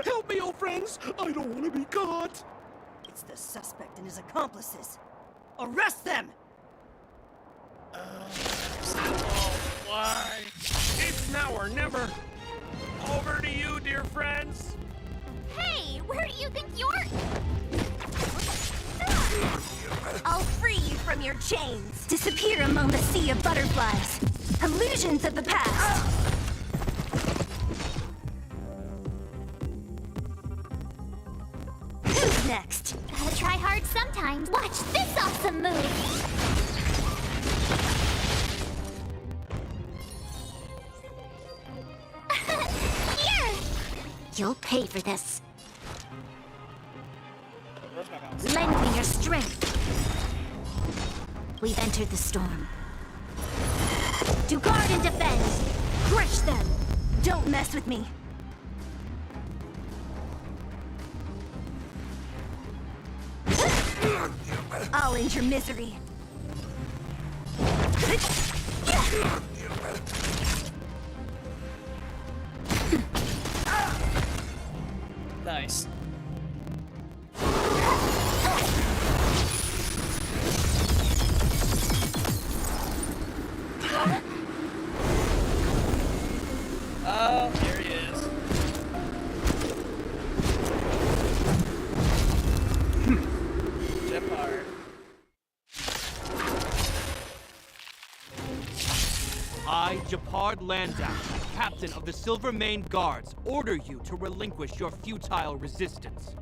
Help me, old friends! I don't want to be caught! It's the suspect and his accomplices. Arrest them! Why? It's now or never. Over to you, dear friends. Hey, where do you think you're... I'll free you from your chains. Disappear among the sea of butterflies. Illusions of the past. Who's next? Gotta try hard sometimes. Watch this awesome move! Here! You'll pay for this. Where's my mouse? Lend me your strength. We've entered the storm. To guard and defend. Crush them. Don't mess with me. I'll end your misery. Nice. Oh, here he is. Jump hard. I, Japard Landau, captain of the Silvermane Guards, order you to relinquish your futile resistance.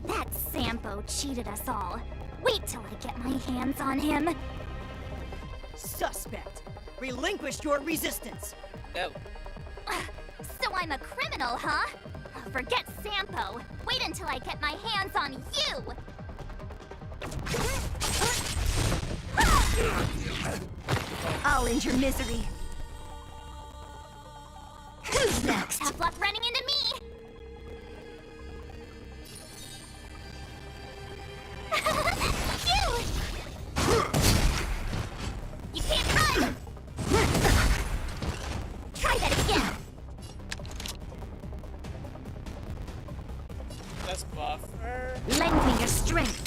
That Sampo cheated us all. Wait till I get my hands on him. Suspect, relinquish your resistance. No. So I'm a criminal, huh? Forget Sampo. Wait until I get my hands on you. I'll end your misery. Who's next? Tough luck running into me. You can't run. Try that again. Let's buffer. Lend me your strength.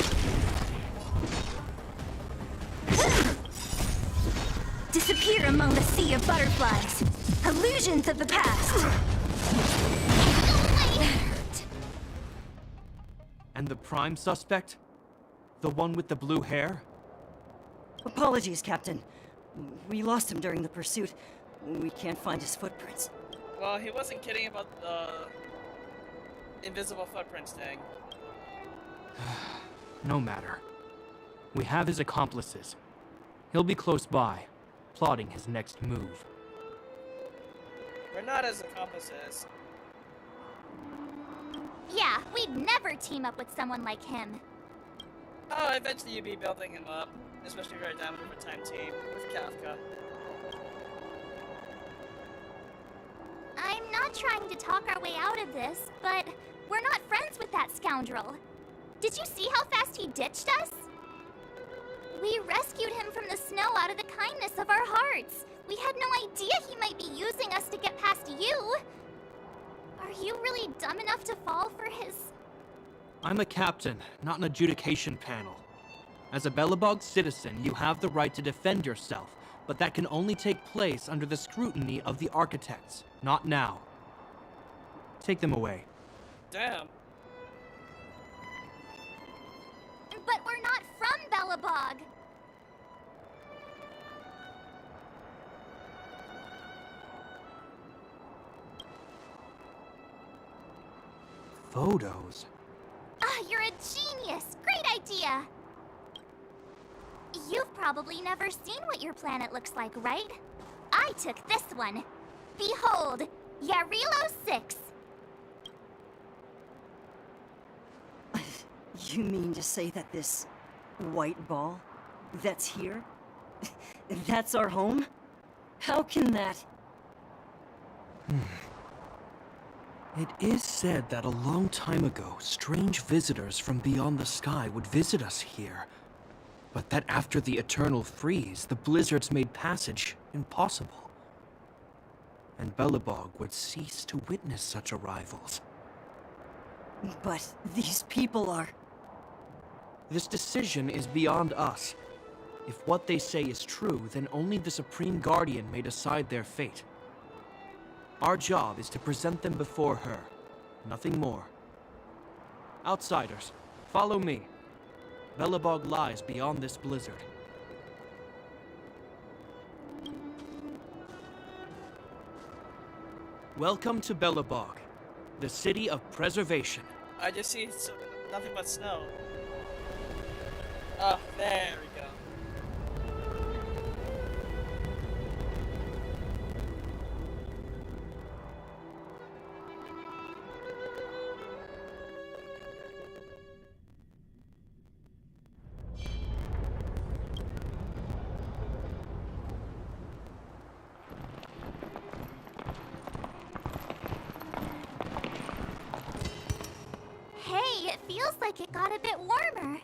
Disappear among the sea of butterflies. Illusions of the past. And the prime suspect? The one with the blue hair? Apologies, Captain. We lost him during the pursuit. We can't find his footprints. Well, he wasn't kidding about the invisible footprints thing. No matter. We have his accomplices. He'll be close by, plotting his next move. We're not his accomplices. Yeah, we'd never team up with someone like him. Oh, eventually you'd be building him up, especially if you're a Diamond Overtime team with Kafka. I'm not trying to talk our way out of this, but we're not friends with that scoundrel. Did you see how fast he ditched us? We rescued him from the snow out of the kindness of our hearts. We had no idea he might be using us to get past you. Are you really dumb enough to fall for his... I'm a captain, not an adjudication panel. As a Belobog citizen, you have the right to defend yourself, but that can only take place under the scrutiny of the architects, not now. Take them away. Damn. But we're not from Belobog. Photos? Ah, you're a genius! Great idea! You've probably never seen what your planet looks like, right? I took this one. Behold, Jarillo VI. You mean to say that this white ball that's here, that's our home? How can that... It is said that a long time ago, strange visitors from beyond the sky would visit us here. But that after the eternal freeze, the blizzards made passage impossible. And Belobog would cease to witness such arrivals. But these people are... This decision is beyond us. If what they say is true, then only the Supreme Guardian may decide their fate. Our job is to present them before her. Nothing more. Outsiders, follow me. Belobog lies beyond this blizzard. Welcome to Belobog, the city of preservation. I just see nothing but snow. Oh, there we go. Hey, it feels like it got a bit warmer.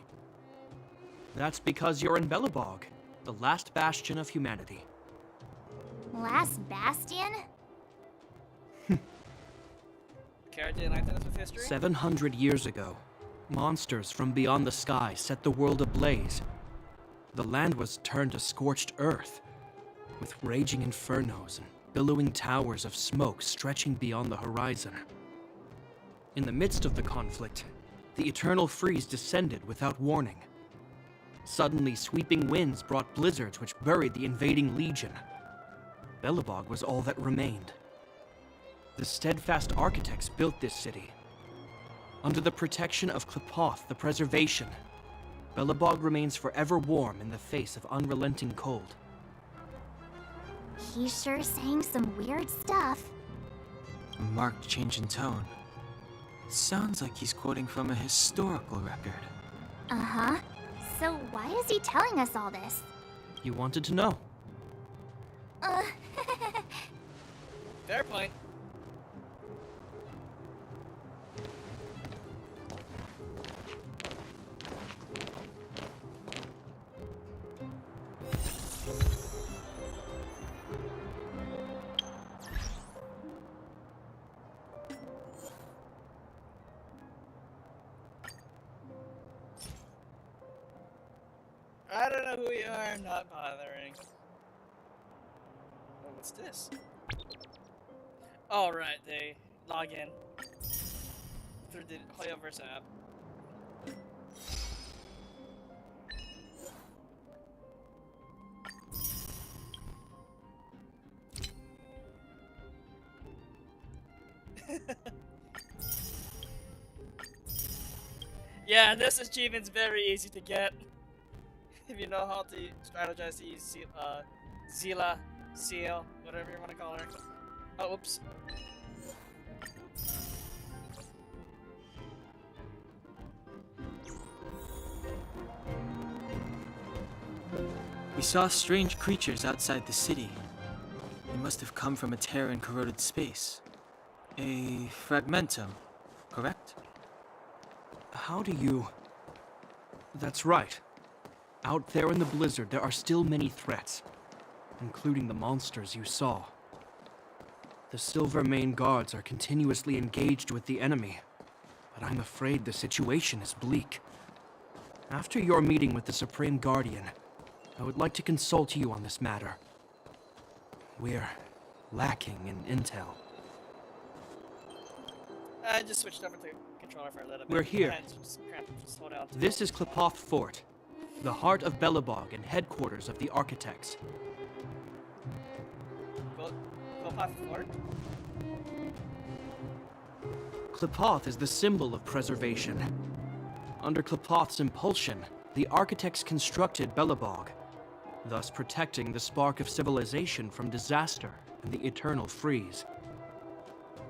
That's because you're in Belobog, the last bastion of humanity. Last bastion? Care to enlighten us with history? 700 years ago, monsters from beyond the sky set the world ablaze. The land was turned to scorched earth, with raging infernos and billowing towers of smoke stretching beyond the horizon. In the midst of the conflict, the eternal freeze descended without warning. Suddenly, sweeping winds brought blizzards which buried the invading legion. Belobog was all that remained. The steadfast architects built this city. Under the protection of Klepoth, the preservation, Belobog remains forever warm in the face of unrelenting cold. He's sure saying some weird stuff. A marked change in tone. Sounds like he's quoting from a historical record. Uh-huh. So why is he telling us all this? You wanted to know. Fair point. I don't know who you are, I'm not bothering. Oh, what's this? Alright, they log in through the Hoyoverse app. Yeah, this achievement's very easy to get. If you know how to strategize to use Zila, Seal, whatever you want to call her. Oh, oops. We saw strange creatures outside the city. They must have come from a tear in corroded space. A fragmentum, correct? How do you... That's right. Out there in the blizzard, there are still many threats, including the monsters you saw. The Silvermane guards are continuously engaged with the enemy, but I'm afraid the situation is bleak. After your meeting with the Supreme Guardian, I would like to consult you on this matter. We're lacking in intel. I just switched over to controller for a little bit. We're here. Slow down. This is Klipoth Fort, the heart of Belobog and headquarters of the Architects. Klipoth Fort? Klipoth is the symbol of preservation. Under Klipoth's impulsion, the Architects constructed Belobog, thus protecting the spark of civilization from disaster and the eternal freeze.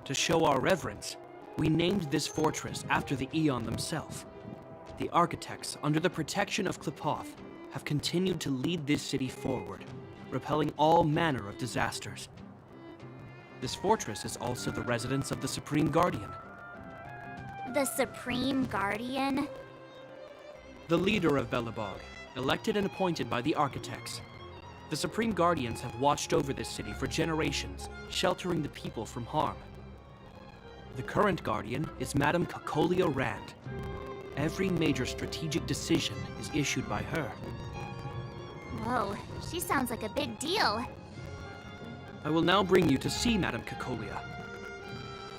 To show our reverence, we named this fortress after the Aeon themselves. The Architects, under the protection of Klipoth, have continued to lead this city forward, repelling all manner of disasters. This fortress is also the residence of the Supreme Guardian. The Supreme Guardian? The leader of Belobog, elected and appointed by the Architects. The Supreme Guardians have watched over this city for generations, sheltering the people from harm. The current Guardian is Madame Cocolia Rand. Every major strategic decision is issued by her. Whoa, she sounds like a big deal. I will now bring you to see Madame Cocolia.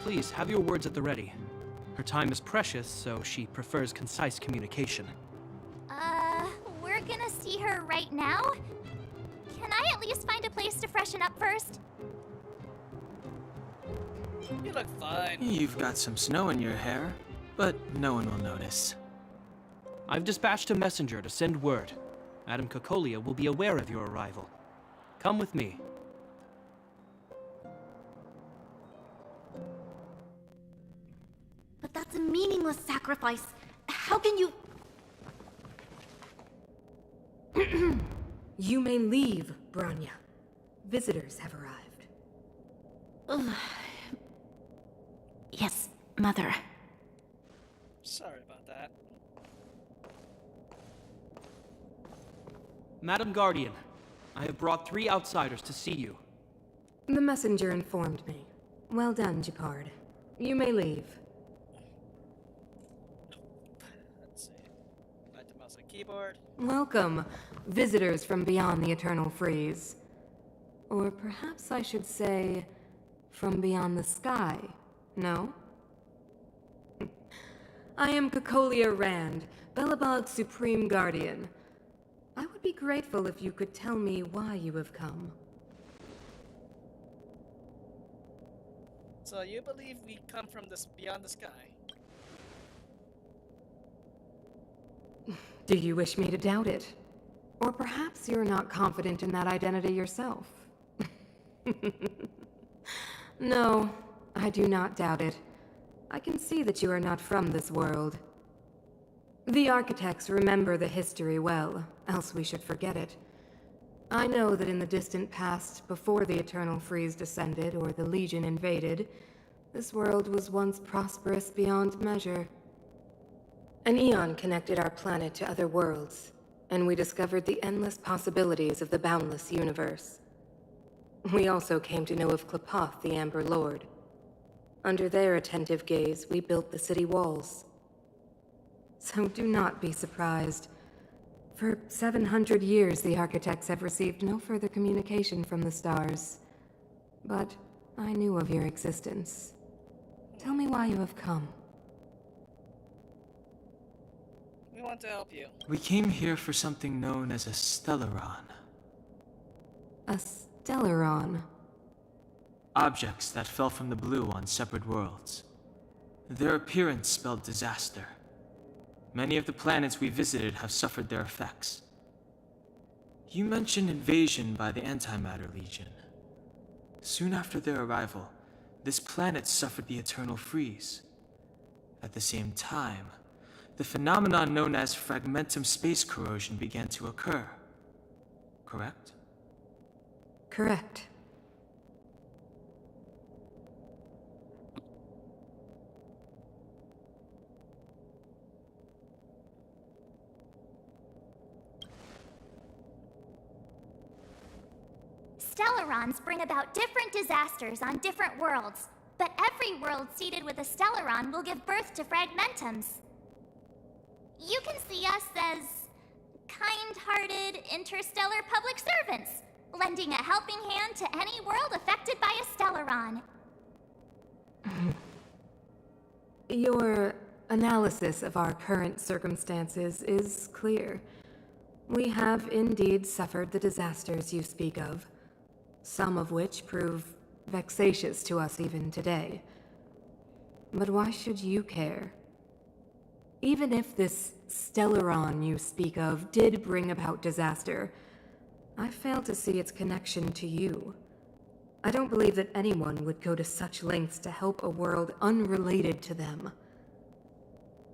Please, have your words at the ready. Her time is precious, so she prefers concise communication. We're gonna see her right now? Can I at least find a place to freshen up first? You look fine. You've got some snow in your hair, but no one will notice. I've dispatched a messenger to send word. Madame Cocolia will be aware of your arrival. Come with me. But that's a meaningless sacrifice. How can you... You may leave, Bronya. Visitors have arrived. Yes, Mother. Sorry about that. Madam Guardian, I have brought 3 outsiders to see you. The messenger informed me. Well done, Gepard. You may leave. Let's see. Like the mouse and keyboard. Welcome, visitors from beyond the eternal freeze. Or perhaps I should say, from beyond the sky, no? I am Cocolia Rand, Belobog's Supreme Guardian. I would be grateful if you could tell me why you have come. So you believe we come from this beyond the sky? Do you wish me to doubt it? Or perhaps you're not confident in that identity yourself? No, I do not doubt it. I can see that you are not from this world. The Architects remember the history well, else we should forget it. I know that in the distant past, before the Eternal Freeze descended or the Legion invaded, this world was once prosperous beyond measure. An Aeon connected our planet to other worlds, and we discovered the endless possibilities of the boundless universe. We also came to know of Klipoth, the Amber Lord. Under their attentive gaze, we built the city walls. So do not be surprised. For 700 years, the Architects have received no further communication from the stars. But I knew of your existence. Tell me why you have come. We want to help you. We came here for something known as a Stellaron. A Stellaron? Objects that fell from the blue on separate worlds. Their appearance spelled disaster. Many of the planets we visited have suffered their effects. You mentioned invasion by the Antimatter Legion. Soon after their arrival, this planet suffered the eternal freeze. At the same time, the phenomenon known as fragmentum space corrosion began to occur. Correct? Correct. Stellarons bring about different disasters on different worlds, but every world seeded with a Stellaron will give birth to fragmentums. You can see us as kind-hearted interstellar public servants, lending a helping hand to any world affected by a Stellaron. Your analysis of our current circumstances is clear. We have indeed suffered the disasters you speak of, some of which prove vexatious to us even today. But why should you care? Even if this Stellaron you speak of did bring about disaster, I fail to see its connection to you. I don't believe that anyone would go to such lengths to help a world unrelated to them.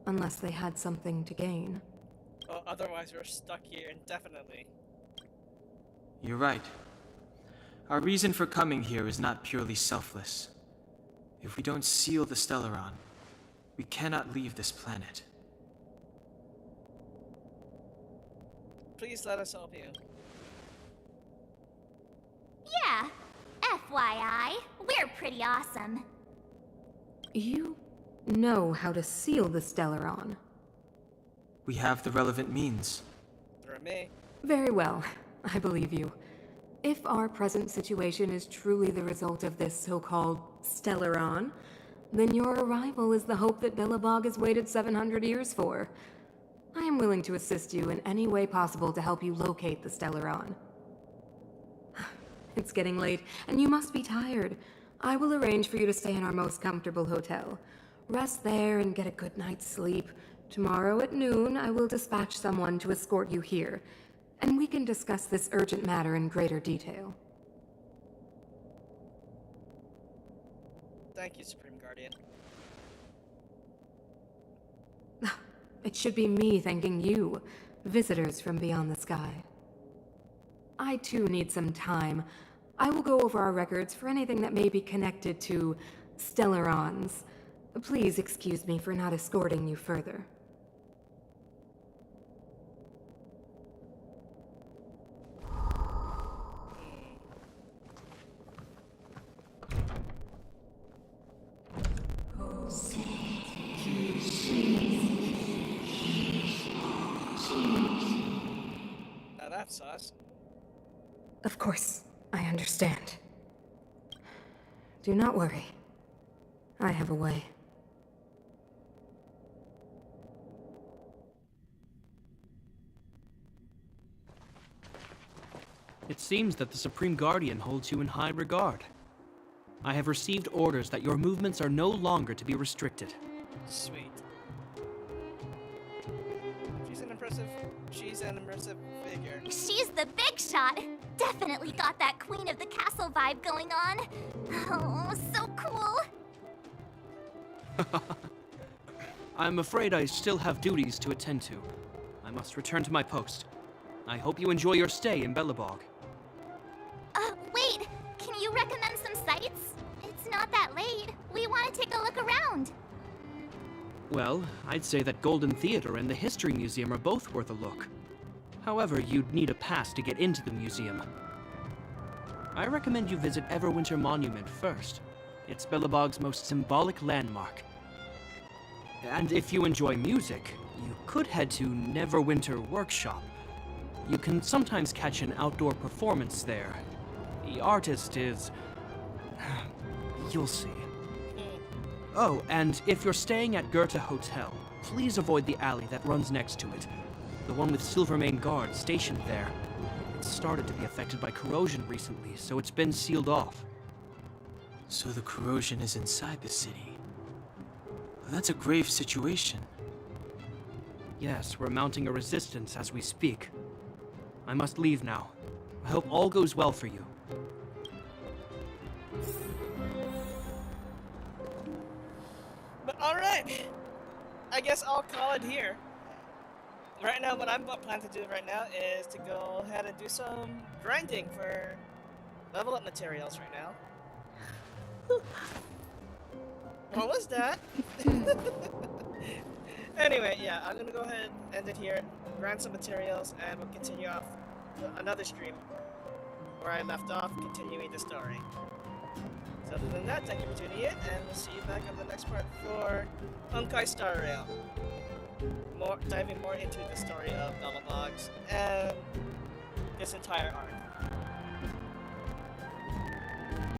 Unless they had something to gain. Oh, otherwise we're stuck here indefinitely. You're right. Our reason for coming here is not purely selfless. If we don't seal the Stellaron, we cannot leave this planet. Please let us help you. Yeah, FYI, we're pretty awesome. You know how to seal the Stellaron. We have the relevant means. Through me. Very well, I believe you. If our present situation is truly the result of this so-called Stellaron, then your arrival is the hope that Belobog has waited 700 years for. I am willing to assist you in any way possible to help you locate the Stellaron. It's getting late, and you must be tired. I will arrange for you to stay in our most comfortable hotel. Rest there and get a good night's sleep. Tomorrow at noon, I will dispatch someone to escort you here, and we can discuss this urgent matter in greater detail. Thank you, Supreme Guardian. It should be me thanking you, visitors from beyond the sky. I too need some time. I will go over our records for anything that may be connected to Stellarons. Please excuse me for not escorting you further. Now that's us. Of course, I understand. Do not worry. I have a way. It seems that the Supreme Guardian holds you in high regard. I have received orders that your movements are no longer to be restricted. Sweet. She's an impressive figure. She's the big shot. Definitely got that Queen of the Castle vibe going on. Oh, so cool. I'm afraid I still have duties to attend to. I must return to my post. I hope you enjoy your stay in Belobog. Wait. Can you recommend some sites? It's not that late. We want to take a look around. Well, I'd say that Golden Theater and the History Museum are both worth a look. However, you'd need a pass to get into the museum. I recommend you visit Everwinter Monument first. It's Belobog's most symbolic landmark. And if you enjoy music, you could head to Neverwinter Workshop. You can sometimes catch an outdoor performance there. The artist is... you'll see. Oh, and if you're staying at Herta Hotel, please avoid the alley that runs next to it. The one with Silvermane guards stationed there. It's started to be affected by corrosion recently, so it's been sealed off. So the corrosion is inside the city. Well, that's a grave situation. Yes, we're mounting a resistance as we speak. I must leave now. I hope all goes well for you. But alright! I guess I'll call it here. Right now, what I'm planning to do right now is to go ahead and do some grinding for level up materials right now. What was that? Anyway, yeah, I'm gonna go ahead and end it here, grind some materials, and we'll continue off another stream where I left off, continuing the story. So other than that, thank you for tuning in, and we'll see you back on the next part for Honkai StarRail. Diving more into the story of Bellabog's and this entire arc.